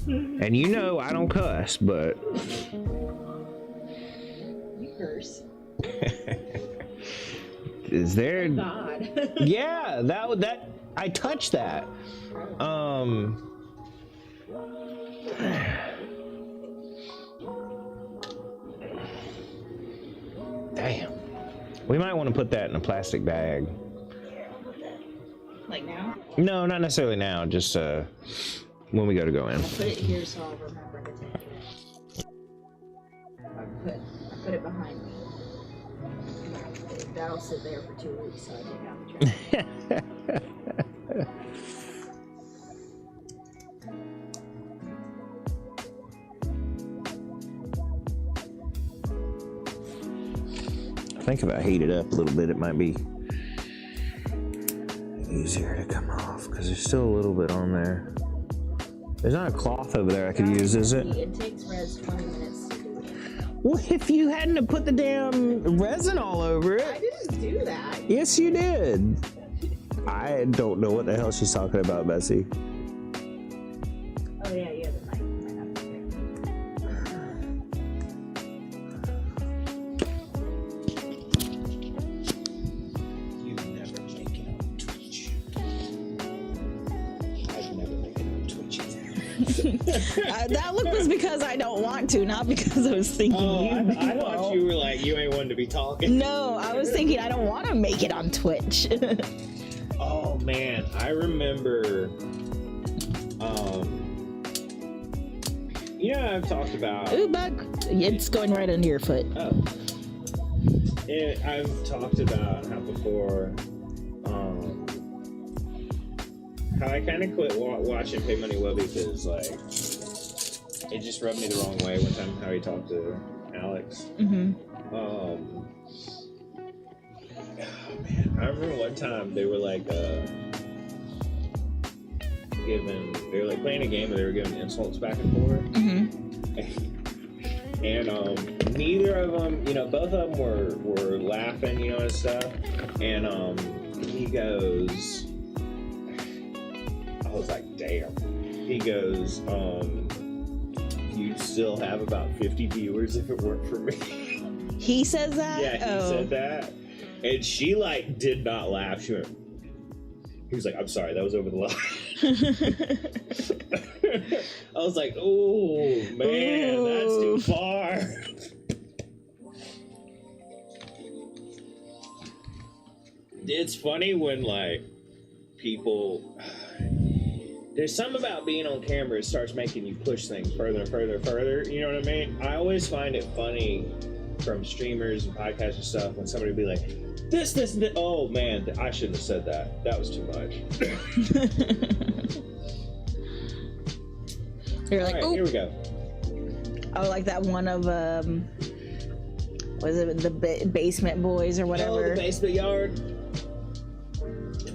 And you know I don't cuss, but You curse. is there? God. Yeah, that I touched that. Damn. We might want to put that in a plastic bag. Like now? No, not necessarily now, just when we go in. I'll put it here so I'll remember to take it. I put it behind me. That'll sit there for 2 weeks, so I take out the trash. I think if I heat it up a little bit, it might be easier to come off because there's still a little bit on there. There's not a cloth over there I could use, is it? It takes Rez 20 minutes to do it. Well, if you hadn't have put the damn resin all over I it. didn't do that. Yes, you did. I don't know what the hell she's talking about, Bessie. Oh yeah, you have the mic. You never make it on Twitch. I'd never make it on Twitch either. That look was because I don't want to, not because I was thinking I thought you were like, you ain't one to be talking. No, I was thinking I don't want to make it on Twitch. Oh man, I remember. You know, I've talked about. Ooh, bug! It's going right under your foot. Oh. I've talked about how before, how I kind of quit watching Pay Money Well because like it just rubbed me the wrong way one time how he talked to Alex. Mm-hmm. Oh man, I remember one time they were like they were like playing a game and they were giving insults back and forth. Mm-hmm. And neither of them, you know, both of them were laughing, you know, and stuff. And he goes, I was like, damn. He goes, you'd still have about 50 viewers if it weren't for me. He says that? Yeah, he said that. And she like did not laugh. She went, he was like, I'm sorry, that was over the line. I was like, oh man, that's too far. It's funny when like people, there's something about being on camera, it starts making you push things further and further and further. You know what I mean? I always find it funny from streamers and podcasts and stuff when somebody will be like, this, oh man, I shouldn't have said that. That was too much. You're like, all right, oh, here we go. oh, like that one of was it the basement boys or Oh, whatever? the basement yard.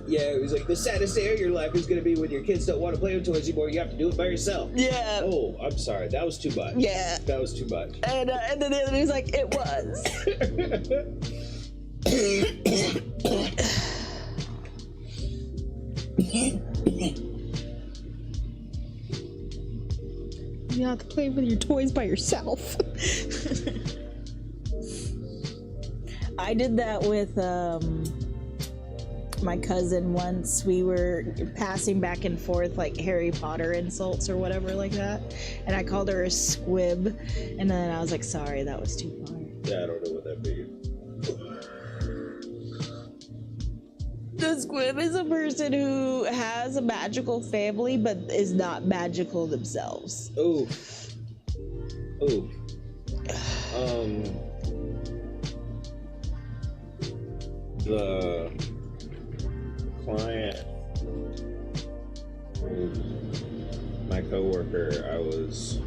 Yeah, it was like the saddest day of your life is gonna be when your kids don't want to play with toys anymore. You have to do it by yourself. Yeah. Oh, I'm sorry. That was too much. Yeah. That was too much. And then the other dude's like, it was. You have to play with your toys by yourself. I did that with my cousin once. We were passing back and forth like Harry Potter insults or whatever like that, and I called her a squib, and then I was like, sorry, that was too far. Yeah, I don't know what that means. The squib is a person who has a magical family but is not magical themselves. Ooh. Ooh. The client, my coworker, I was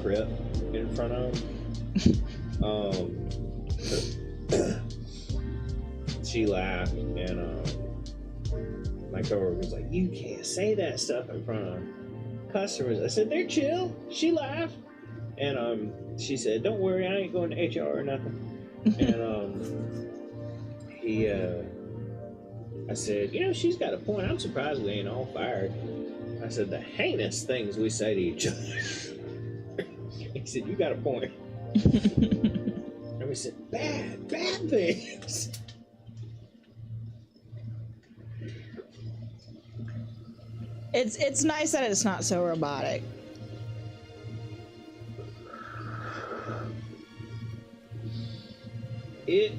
crip in front of. She laughed, and my coworker was like, "You can't say that stuff in front of customers." I said, "They're chill." She laughed, and she said, "Don't worry, I ain't going to HR or nothing." And I said, "You know, she's got a point. I'm surprised we ain't all fired." I said, "The heinous things we say to each other." He said, "You got a point." And we said, bad things. It's nice that it's not so robotic. It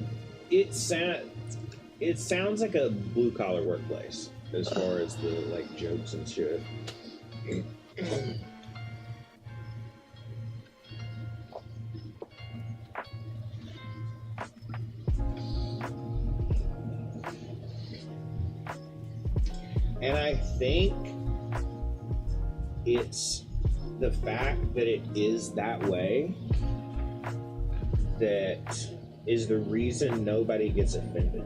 sounds like a blue collar workplace as far as the like jokes and shit. think it's the fact that it is that way that is the reason nobody gets offended.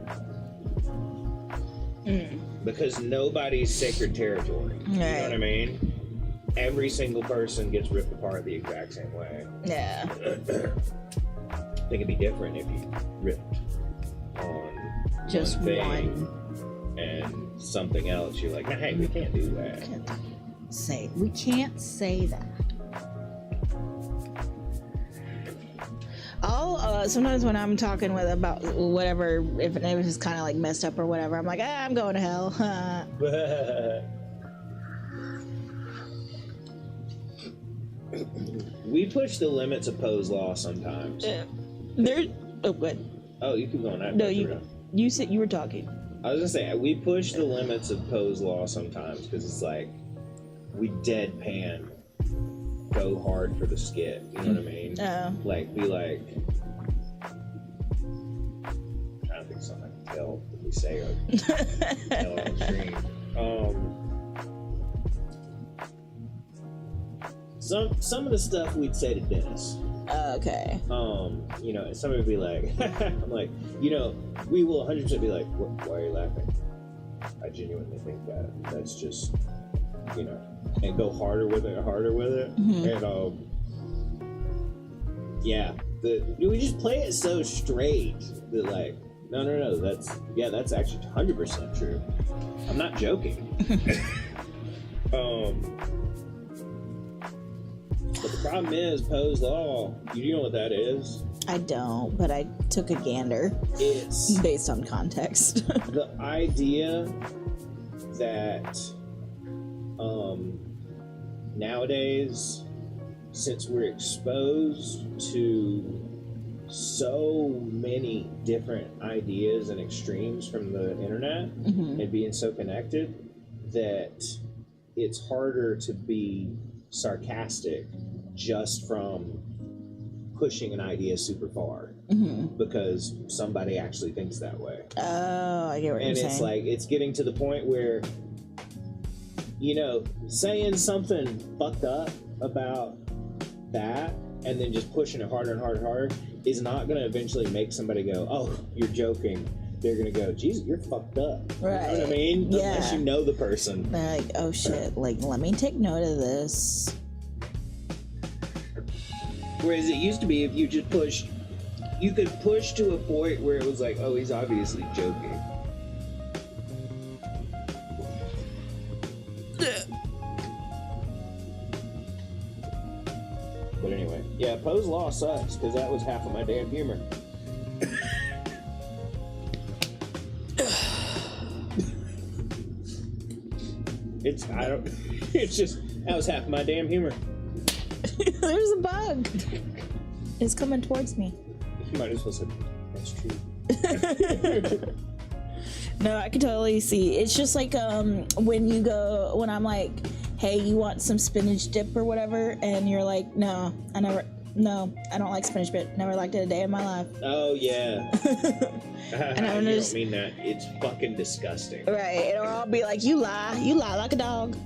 Because nobody's sacred territory. You know what I mean? Every single person gets ripped apart the exact same way. Yeah. I think it'd be different if you ripped on Just one thing one. and something else. You're like, hey, we can't do that. We can't say that. I'll sometimes when I'm talking with about whatever, if it's kind of like messed up or whatever, I'm like, I'm going to hell. We push the limits of Poe's law sometimes. Good. Oh, you keep going. No, you said you were talking. I was gonna say we push the limits of Poe's law sometimes because it's like we deadpan go hard for the skit. You know what I mean? Like be like. I'm trying to think of something I can tell if we say or tell on stream. Some of the stuff we'd say to Dennis. Okay. You know, and somebody would be like, I'm like, you know, we will 100% be like, why are you laughing? I genuinely think that's just, you know, and go harder with it. And, yeah, we just play it so straight that like, no, that's actually 100% true. I'm not joking. But the problem is Poe's law. You know what that is? I don't, but I took a gander. It's based on context. The idea that nowadays, since we're exposed to so many different ideas and extremes from the internet and being so connected, that it's harder to be sarcastic just from pushing an idea super far because somebody actually thinks that way. Oh, I get what you're saying. And it's like, it's getting to the point where, you know, saying something fucked up about that and then just pushing it harder and harder and harder is not going to eventually make somebody go, oh, you're joking. They're going to go, Jesus, you're fucked up. Right. You know what I mean? Yeah. Unless you know the person. They're like, oh shit, like, let me take note of this. Whereas it used to be, if you just pushed, you could push to a point where it was like, oh, he's obviously joking. But anyway, yeah, Poe's law sucks because that was half of my damn humor. It's just, that was half of my damn humor. There's a bug. It's coming towards me. You might as well say, that's true. No, I can totally see. It's just like when I'm like, hey, you want some spinach dip or whatever, and you're like, no, I don't like spinach dip. Never liked it a day in my life. Oh yeah. And I'm you just, don't mean that. It's fucking disgusting. right? Or I'll be like, you lie like a dog.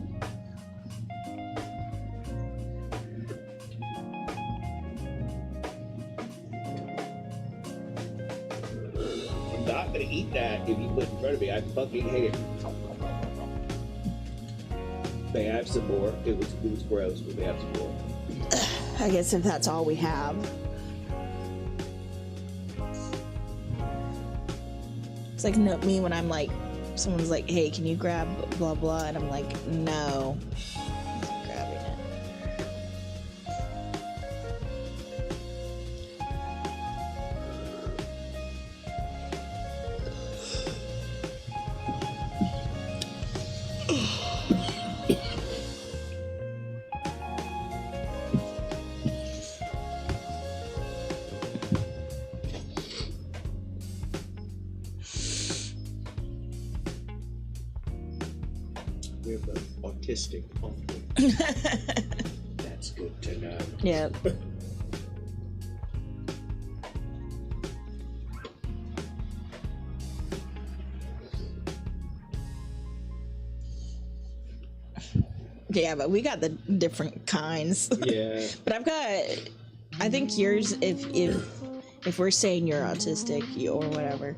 I'm not gonna eat that if you put it in front of me. I fucking hate it. They have some more. It was gross, but they have some more. I guess if that's all we have. It's like me when I'm like, someone's like, hey, can you grab blah blah, and I'm like, no. I'm grabbing it. We're both autistic, aren't we? That's good to know. Yep. Yeah, but we got the different kinds. Yeah. But I think yours, if we're saying you're autistic or whatever,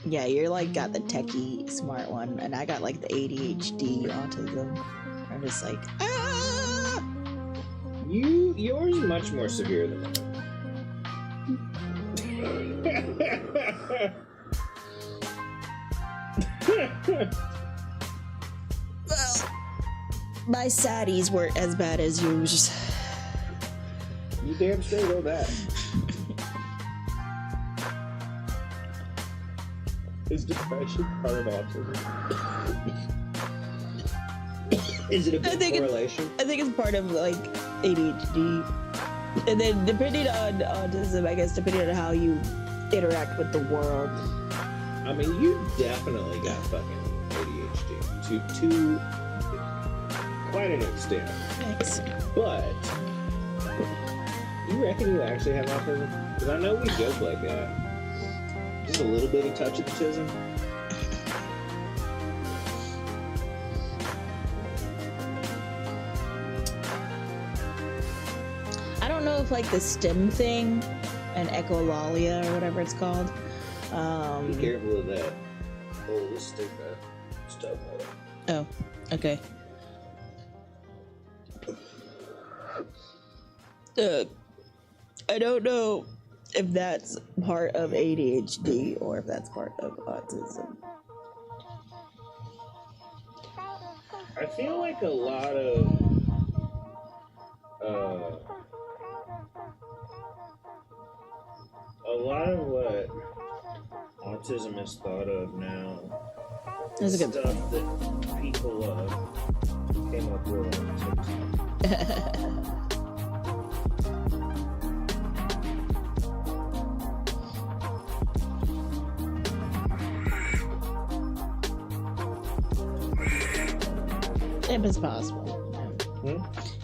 yeah, you're like got the techie smart one, and I got like the ADHD autism. I'm just like, ah! Yours is much more severe than mine. Well, my saddies weren't as bad as yours. You damn straight know that. Is depression part of autism? Is it a big correlation? I think it's part of like ADHD, and then depending on autism, I guess depending on how you interact with the world. I mean, you definitely got fucking ADHD to quite an extent. Thanks. But you reckon you actually have autism? Because I know we joke like that. Just a little bit of touch of the chism. I don't know if like the stem thing and echolalia or whatever it's called. Be careful of that. Oh, this stick stuff. Oh, okay. I don't know if that's part of ADHD or if that's part of autism. I feel like a lot of what autism is thought of now That's is a good stuff that people came up with on TikTok. It's possible.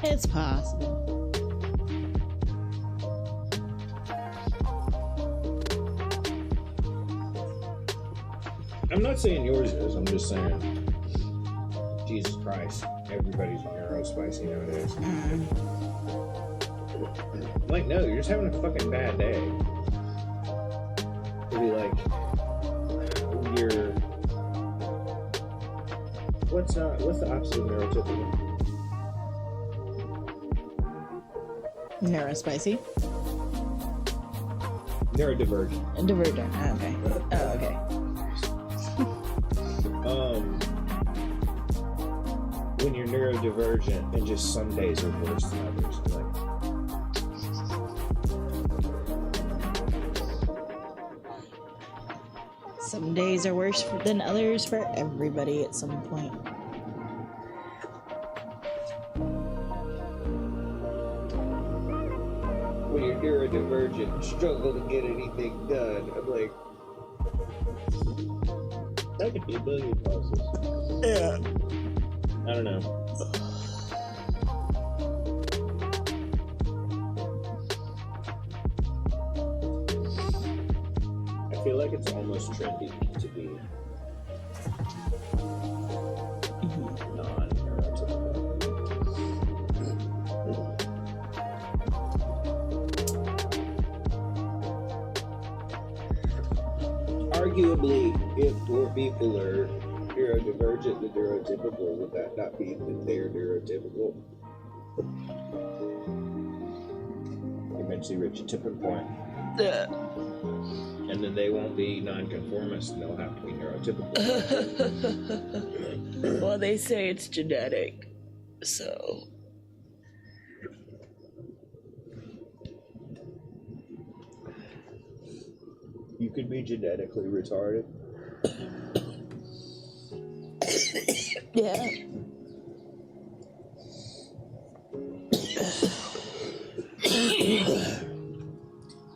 It's possible. I'm not saying yours is, I'm just saying, Jesus Christ, everybody's neurospicy nowadays. Like, no, you're just having a fucking bad day. It'd be like, what's the opposite of neurotypical? Neurospicy? Neurodivergent. Divergent. Oh, okay. Oh, okay. When you're neurodivergent and just some days are worse than others. Like, Some days are worse than others for everybody at some point. when you're neurodivergent and struggle to get anything done, I'm like, that could be a million causes. Yeah. I don't know. I feel like it's almost trendy to be non-neurotypical. Arguably, if more people are neurodivergent than neurotypical, would that not mean that they're neurotypical? You eventually reach a tipping point. And then they won't be nonconformists and they'll have to be neurotypical. Well, they say it's genetic, so. You could be genetically retarded. Yeah.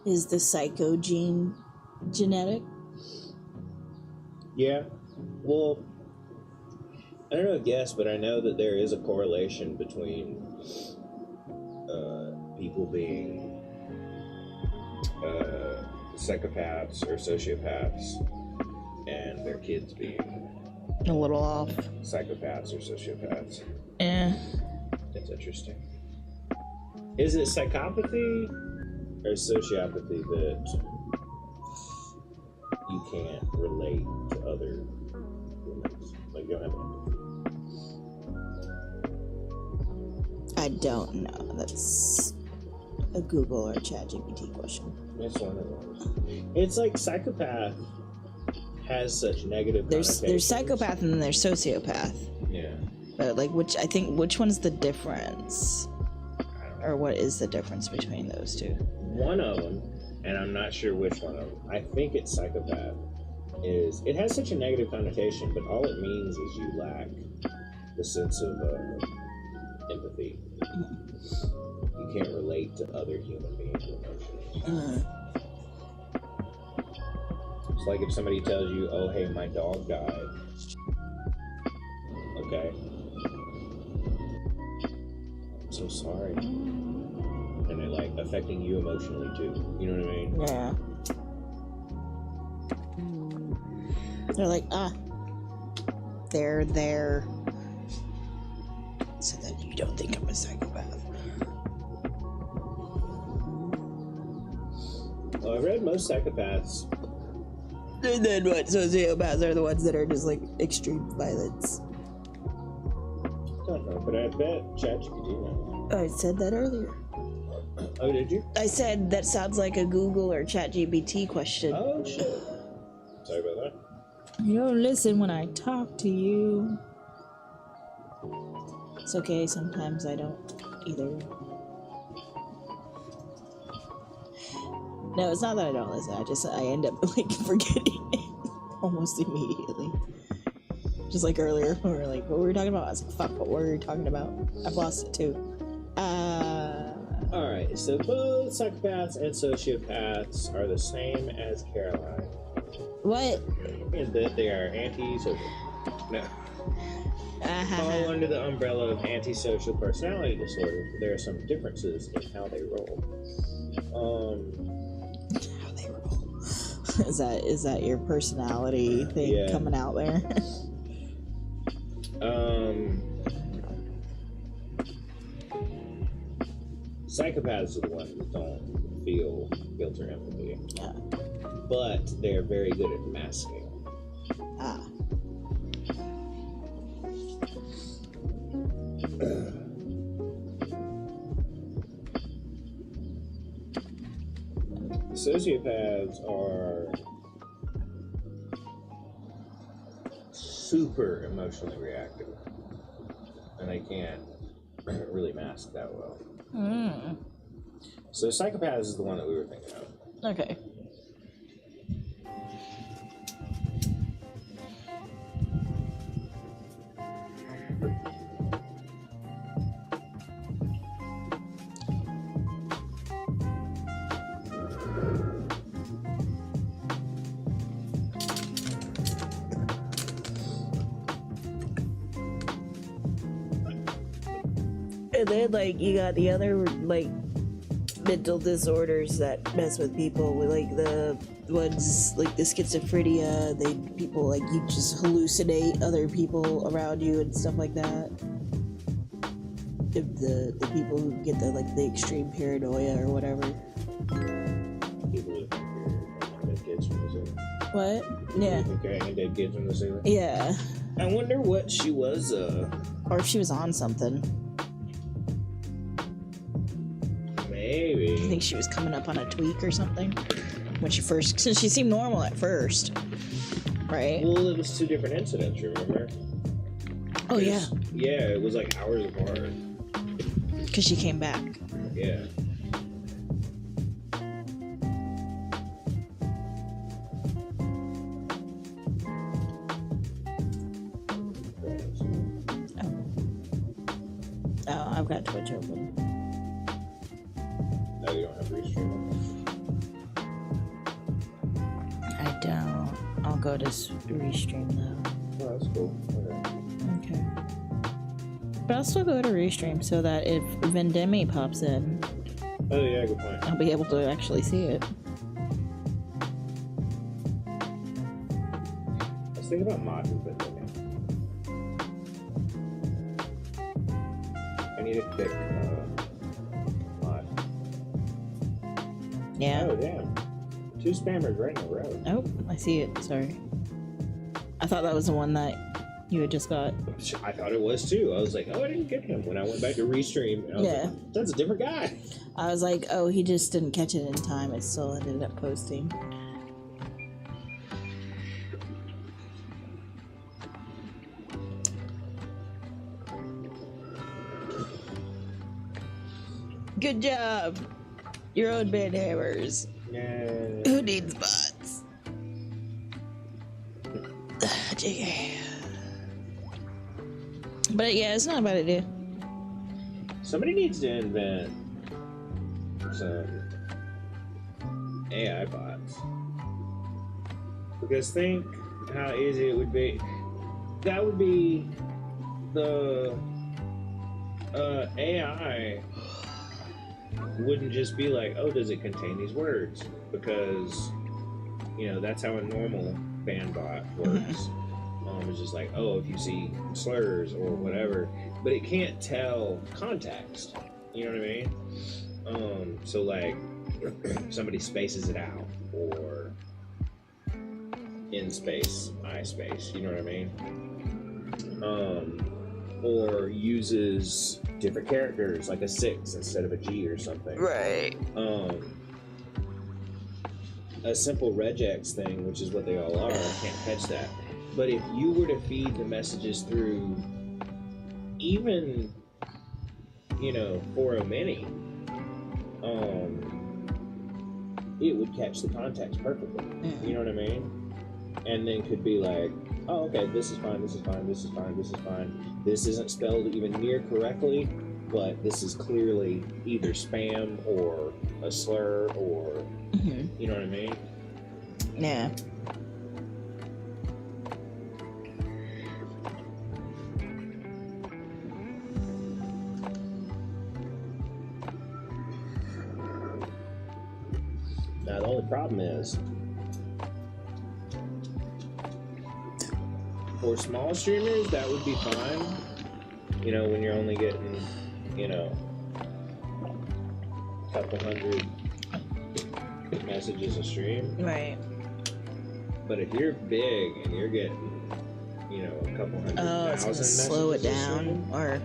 Is the psycho gene genetic? Yeah. Well, I don't know, guess, but I know that there is a correlation between people being psychopaths or sociopaths and their kids being a little off. Psychopaths or sociopaths. Yeah. That's interesting. Is it psychopathy or sociopathy that you can't relate to other humans? Like, you don't have empathy. I don't know. That's a Google or ChatGPT question. It's one of those. It's like psychopath has such negative There's connotations. psychopath and then there's sociopath. Yeah. But like which one's the difference? Or what is the difference between those two? One of them, and I'm not sure which one of them, I think it's psychopath, is it has such a negative connotation, but all it means is you lack the sense of empathy. You can't relate to other human beings' emotions. It's like if somebody tells you, oh, hey, my dog died. Okay. I'm so sorry. And they're like affecting you emotionally too. You know what I mean? Yeah. They're like, they're there so that you don't think I'm a psychopath. Well, I read most psychopaths. And then what? Sociopaths are the ones that are just like extreme violence. I don't know, but I bet ChatGPT knows. I said that earlier. Oh, did you? I said that sounds like a Google or ChatGPT question. Oh, shit. Sorry about that. You don't listen when I talk to you. It's okay, sometimes I don't either. No, it's not that I don't listen, I end up like forgetting it almost immediately. Just like earlier when we were like, what were we talking about? I was like, fuck, what were we talking about? I've lost it too. Alright, so both psychopaths and sociopaths are the same as Caroline. What? In that they are antisocial. No. Fall under the umbrella of antisocial personality disorder. There are some differences in how they roll. How they roll. Is that your personality thing coming out there? Psychopaths are the ones that don't feel guilt or empathy. Yeah. But they're very good at masking. Sociopaths are super emotionally reactive, and they can't really mask that well. So psychopaths is the one that we were thinking of. Okay. And then, like, you got the other, like, mental disorders that mess with people, with, like, the ones, like, the schizophrenia, people, like, you just hallucinate other people around you and stuff like that. The people who get the, like, the extreme paranoia or whatever. People who think you're dead kids from the ceiling. What? Yeah. Think you're hanging dead kids from the ceiling? Yeah. I wonder what she was, Or if she was on something. maybe. I think she was coming up on a tweak or something when she first, since she seemed normal at first, right? Well, it was two different incidents, remember? Oh yeah, Yeah, it was like hours apart. because she came back. Yeah. Oh, I've got Twitch open. No, you don't have restream. I don't. I'll go to restream though. Oh, that's cool. Okay. But I'll still go to restream so that if Vendemi pops in, Oh yeah, good point. I'll be able to actually see it. Let's think about mods with it. need to pick mod. Yeah. Oh, damn. 2 spammers right in a row. Oh, I see it. Sorry. I thought that was the one that you had just got. I thought it was too. I was like, oh, I didn't get him when I went back to restream. I was like, that's a different guy. I was like, oh, he just didn't catch it in time. It still ended up posting. Good job. Your own band hammers. Yeah. Who needs bots? JK. But yeah, it's not a bad idea. Somebody needs to invent some AI bots. Because think how easy it would be. That would be the AI wouldn't just be like, oh, does it contain these words? Because, you know, that's how a normal band bot works. It's just like, oh, if you see slurs or whatever, but it can't tell context. You know what I mean? So like, somebody spaces it out, or in space, I space. You know what I mean? Or uses different characters, like a 6 instead of a G or something. Right. A simple regex thing, which is what they all are, can't catch that. But if you were to feed the messages through even, you know, for a mini, it would catch the context perfectly. You know what I mean? And then could be like, oh, okay, this is fine, this is fine, this is fine, this is fine. This isn't spelled even near correctly, but this is clearly either spam or a slur or, you know what I mean? Yeah. Now, the only problem is, for small streamers, that would be fine. You know, when you're only getting, you know, a couple hundred messages a stream. Right. But if you're big and you're getting, you know, a couple hundred thousand it's gonna messages slow it a down, stream, or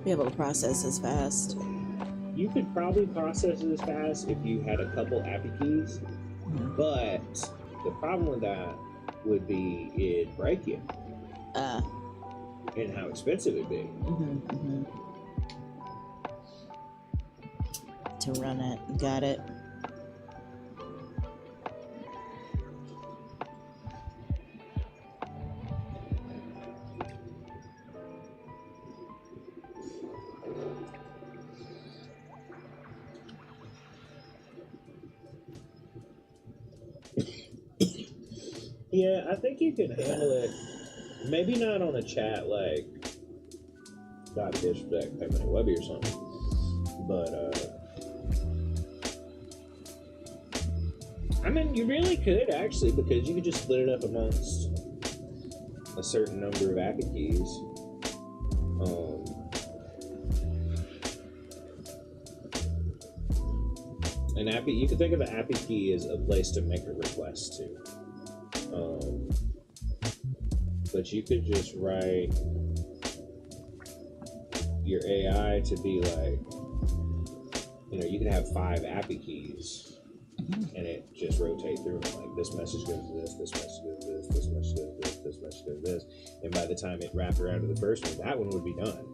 be able to process as fast. you could probably process it as fast if you had a couple API keys. But the problem with that would be it'd break you. And how expensive it'd be. To run it. Got it. Yeah, I think you could handle it. Maybe not on a chat like .disrespect Payment Webby or something, but I mean, you really could actually, because you could just split it up amongst a certain number of API keys. An API, you could think of an API key as a place to make a request to. But you could just write your AI to be like, you know, you could have 5 API keys and it just rotate through them. Like, this message goes to this, this message goes to this, this message goes to this, this message goes to this. And by the time it wrapped around to the first one, that one would be done.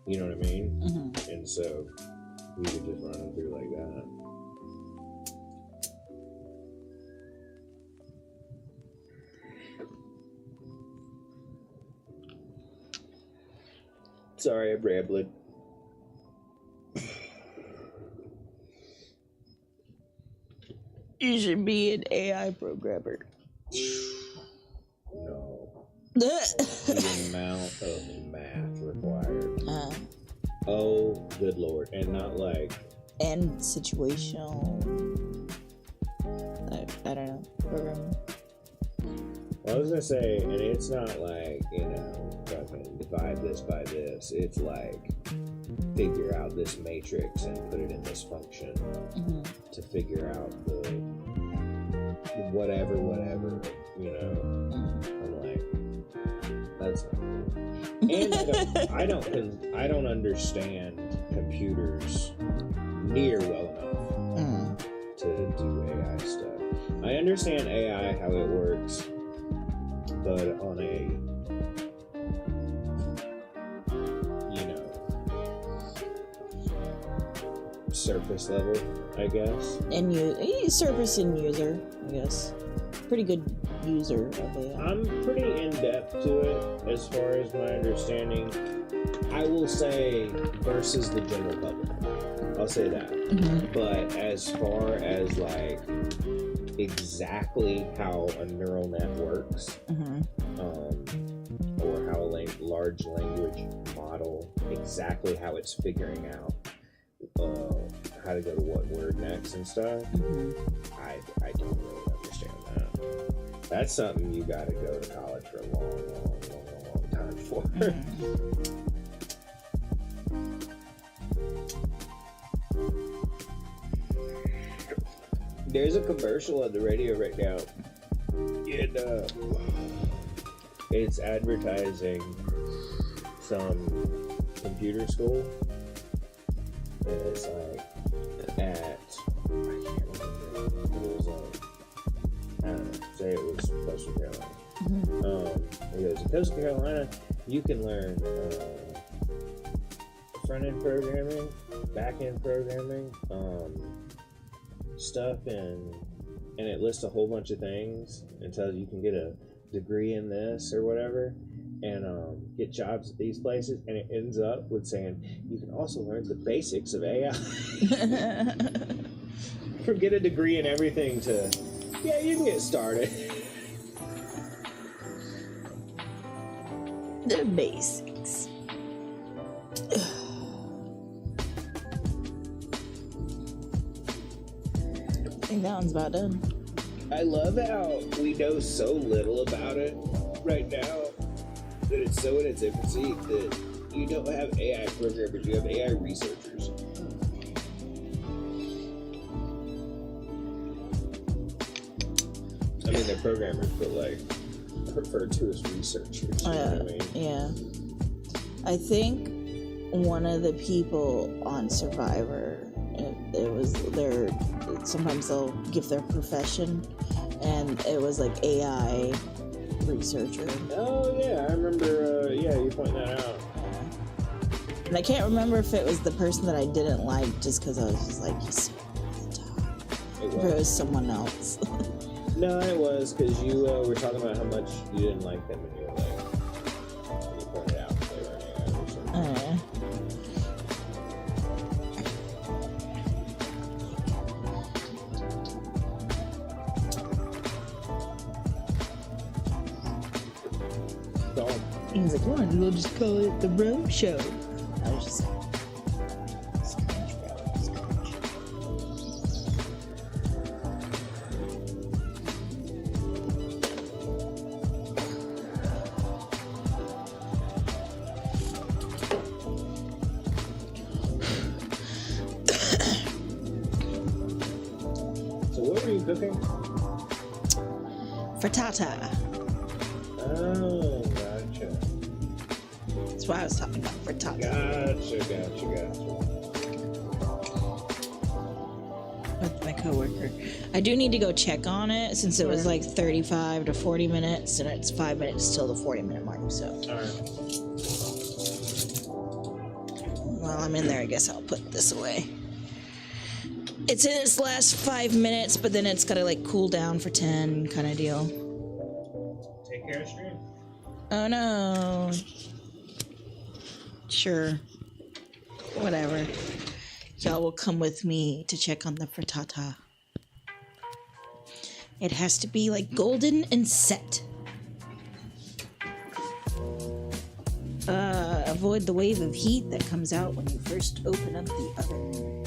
You know what I mean? And so you could just run them through like that. Sorry, I'm rambling. You should be an AI programmer. No. The amount of math required. Oh, good lord. And not like... And situational... I don't know. Programming. I was gonna say, and it's not like, you know, fucking by this. It's like figure out this matrix and put it in this function to figure out the whatever, you know. I'm like, that's not cool. And I don't understand computers near well enough to do AI stuff. I understand AI, how it works, but on a, you know, surface level, I guess. And surface and user, I guess. Pretty good user of AI. I'm pretty in depth to it as far as my understanding. I will say versus the general public. I'll say that. But as far as like exactly how a neural net works, or how a large language model, exactly how it's figuring out how to go to what word next and stuff, I don't really understand that. That's something you got to go to college for a long time for. There's a commercial on the radio right now, and it's advertising some computer school, and it's like at, I can't remember, it was like, I don't know, say it was Coastal Carolina. It goes, in Coastal Carolina, you can learn front-end programming, back-end programming, stuff, and it lists a whole bunch of things and tells you can get a degree in this or whatever, and get jobs at these places, and it ends up with saying you can also learn the basics of AI. From get a degree in everything to, yeah, you can get started. The basics. I think that one's about done. I love how we know so little about it right now, that it's so in its infancy that you don't have AI programmers, you have AI researchers. I mean, they're programmers, but like referred to as researchers. You know what I mean? Yeah. I think one of the people on Survivor, it was their, sometimes they'll give their profession, and it was like AI researcher. Oh yeah, I remember. Yeah, you pointing that out. And I can't remember if it was the person that I didn't like, just because I was just like, he's so over the top. Or it was someone else. No, it was because you were talking about how much you didn't like them, and you were like, you pointed out they were an AI researcher. He was like, "Come on, we'll just call it the Bro Show." I was just like, "Scratch, bro, scratch." So what were you cooking? Frittata. Oh, gotcha. That's why I was talking about frittata. Gotcha. With my coworker. I do need to go check on it since it was like 35 to 40 minutes, and it's 5 minutes till the 40-minute mark. So, Alright. while I'm in there, I guess I'll put this away. It's in its last 5 minutes, but then it's gotta like cool down for 10, kind of deal. Take care of stream. Oh no. Sure. Whatever. Y'all will come with me to check on the frittata. It has to be like golden and set. Avoid the wave of heat that comes out when you first open up the oven.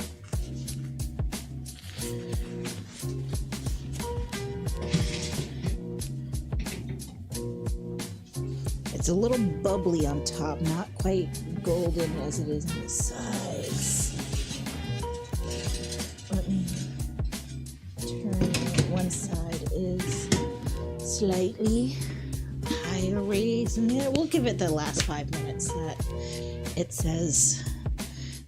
It's a little bubbly on top, not quite golden as it is on the sides. Let me turn it. One side is slightly higher raised, and we'll give it the last 5 minutes that it says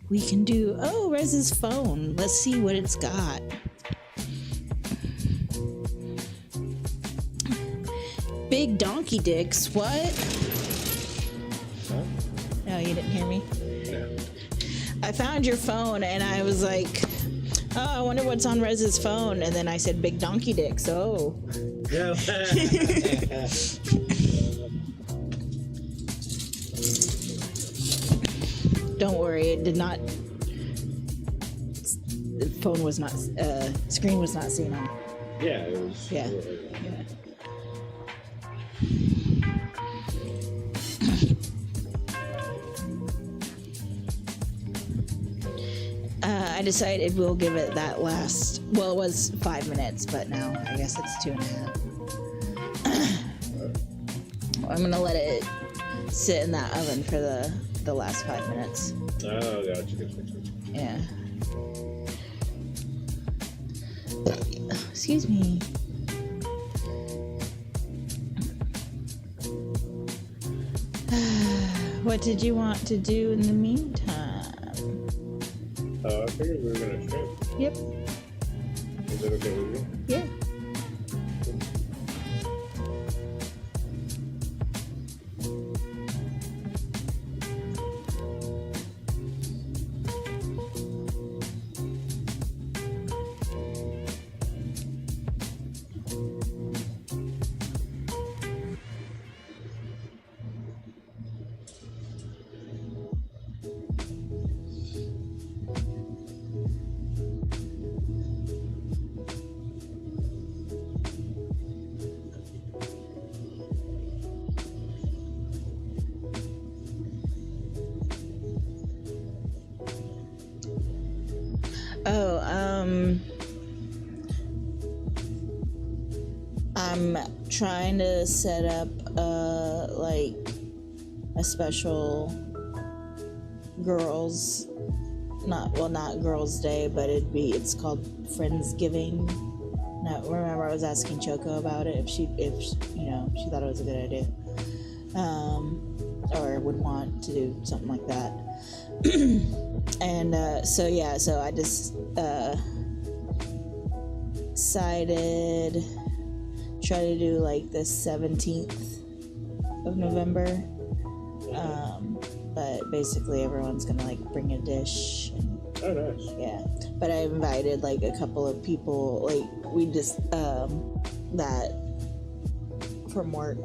we can do. Oh, Rez's phone. Let's see what it's got. Big donkey dicks. What? Huh? No, you didn't hear me. No. I found your phone and I was like, oh, I wonder what's on Rez's phone. And then I said big donkey dicks. Oh. No. Don't worry, it did not. The phone was not. Screen was not seen on. Yeah, it was. Yeah. I decided we'll give it that last. Well, it was 5 minutes, but now I guess it's 2.5. I'm gonna let it sit in that oven for the last 5 minutes. Oh, gotcha. Yeah. Excuse me. What did you want to do in the meantime? I figured we were gonna shrimp. Yep. Is that okay with you? Yeah. Oh, I'm trying to set up like a special girls, not Girls Day, but it's called Friendsgiving. Now, remember I was asking Choco about it if she thought it was a good idea, or would want to do something like that. And so I just decided try to do like the 17th of November, but basically everyone's gonna like bring a dish and, Oh, nice. yeah, but I invited like a couple of people, like we just that from work,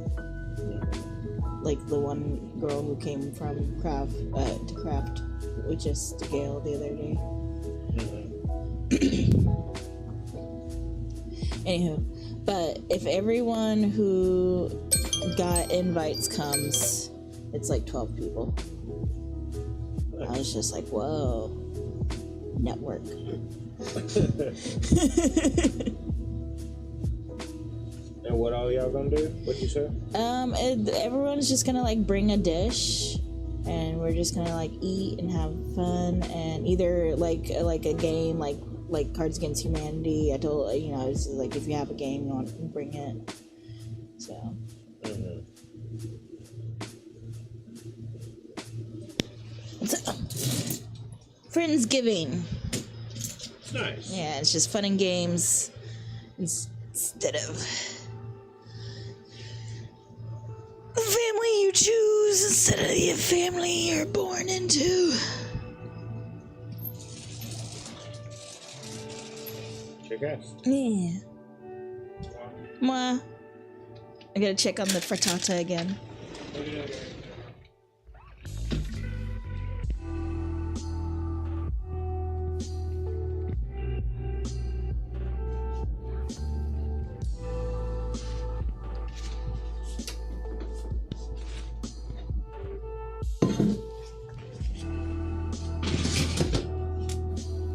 like the one girl who came from Craft to Craft with just Gail the other day. Anywho, but if everyone who got invites comes, it's like 12 people. I was just like, whoa, network. And what all y'all gonna do? What'd you say? Everyone's just gonna like bring a dish, and we're just gonna like eat and have fun, and either like a game like Cards Against Humanity. I told it's like if you have a game you want to bring it. So. Friendsgiving. Nice. Yeah, it's just fun and games instead of the family you choose instead of the family you're born into. Check out. Yeah. Mwah. I gotta check on the frittata again.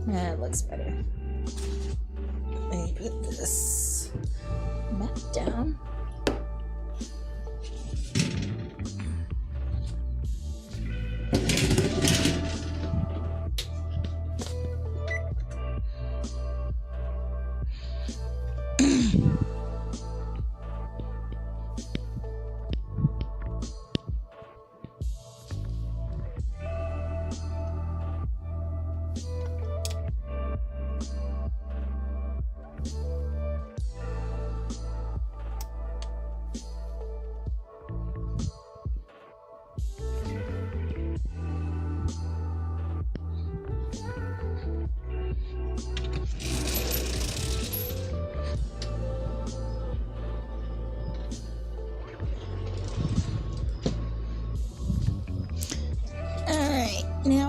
That looks better. Let me put this back down.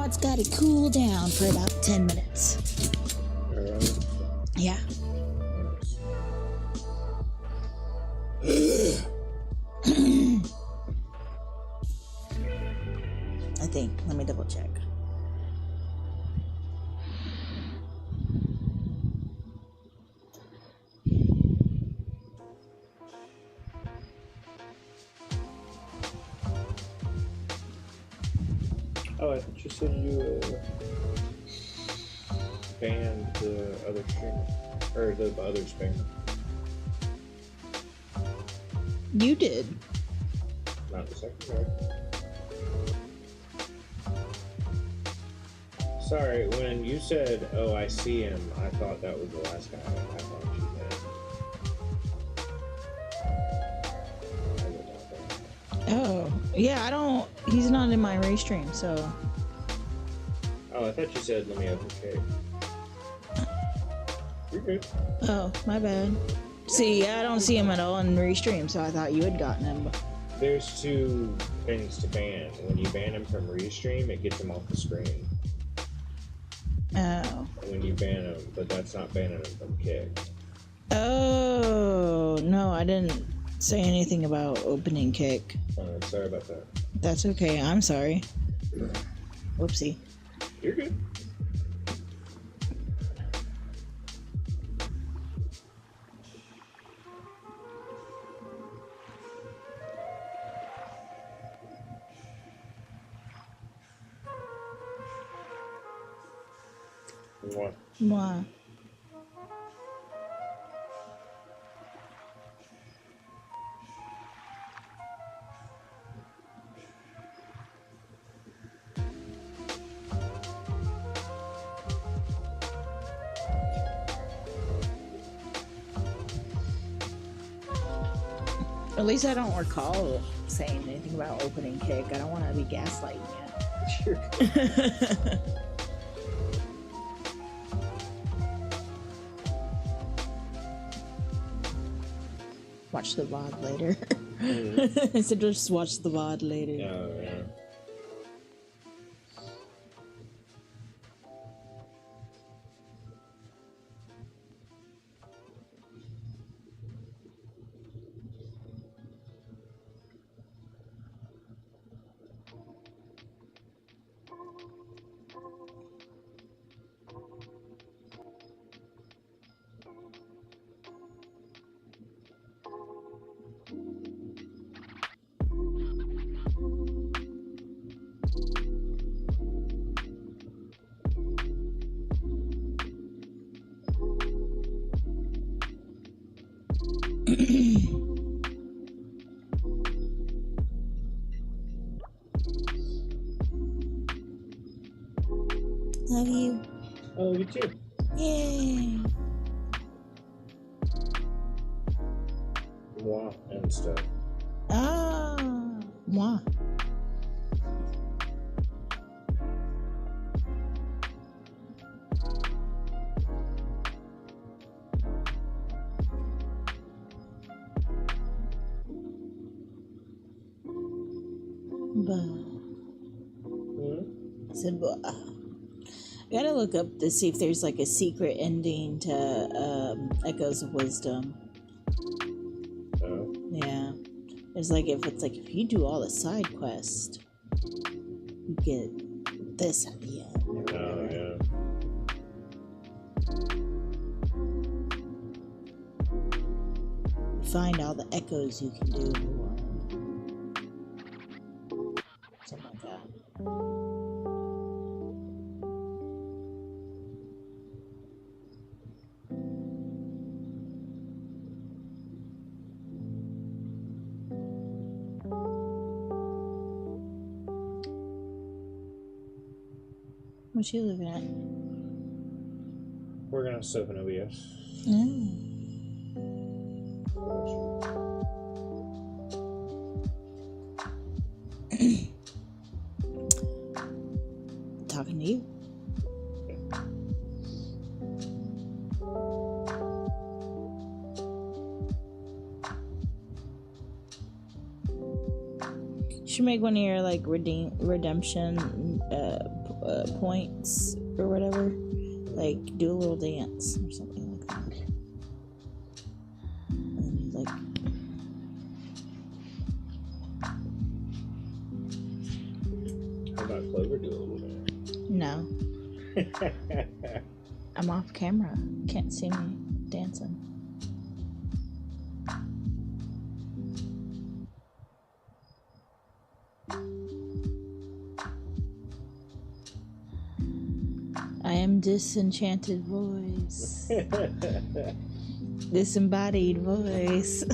it's got to cool down for about 10 minutes. Yeah. I think. Let me double check. Oh, I thought you said you banned the other streamer. Or the other streamer. You did. Not the second guy. Sorry, when you said, oh, I see him, I thought that was the last guy. I thought you meant. Oh, yeah, I don't. He's not in my restream, so. Oh, I thought you said, let me open cake. You're good. Oh, my bad. See, I don't see him at all in restream, so I thought you had gotten him. There's two things to ban. When you ban him from restream, it gets him off the screen. Oh. When you ban him, but that's not banning him from kick. Oh, no, I didn't say anything about opening kick. Sorry about that. That's okay, I'm sorry. Whoopsie. You're good. What? Mwah. At least I don't recall saying anything about opening kick. I don't want to be gaslighting you. Sure. Watch the VOD later. I said just watch the VOD later. Oh, yeah. Love you. Oh, you too. Yay. Mwah and stuff. Ah. Mwah. I said, bah. I gotta look up to see if there's like a secret ending to Echoes of Wisdom. Oh. Yeah. There's like, if you do all the side quests, you get this at the end. Or whatever. Yeah. Find all the echoes you can do. Something like that. What's she looking at? We're gonna stuff an OBS. Mm. Talking to you. should make one of your like redemption points or whatever. Like do a little dance or something like that. And then you like. How about Clover do a little bit? No. I'm off camera. Can't see me dancing. I am disenchanted voice. Disembodied voice.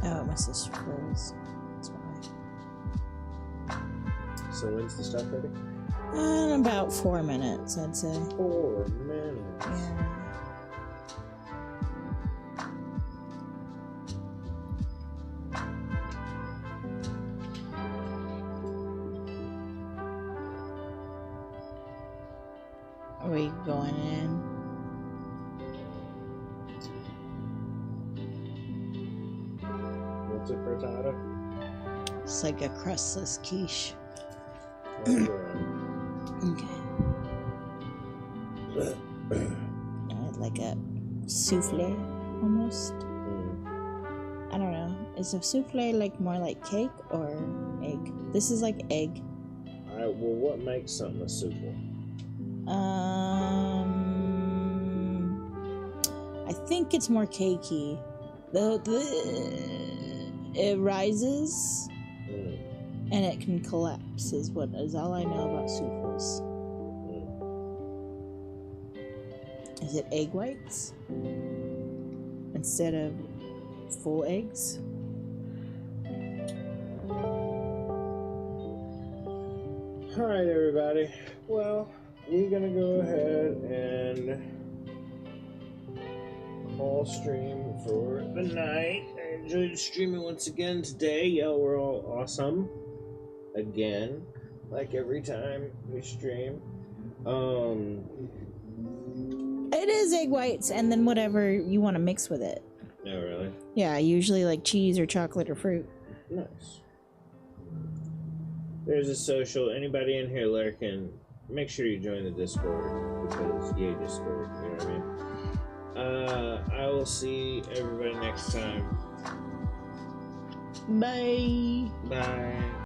Oh, my sister froze. That's why. So when's the stuff ready? In about 4 minutes, I'd say. 4 minutes. Yeah. Are we going in? What's a frittata? It's like a crustless quiche. Okay. Like a souffle, almost. I don't know. Is a souffle like more like cake or egg? This is like egg. Alright, well, what makes something a souffle? I think it's more cakey. It rises and it can collapse. Is all I know about souffles. Is it egg whites instead of full eggs? Alright, everybody. Well, we're gonna go ahead and call stream for the night. I enjoyed streaming once again today. Y'all were all awesome. Again, like every time we stream. It is egg whites and then whatever you want to mix with it. Oh, really? Yeah, usually like cheese or chocolate or fruit. Nice. There's a social. Anybody in here lurking, make sure you join the Discord, because yay Discord, you know what I mean? I will see everybody next time. Bye. Bye.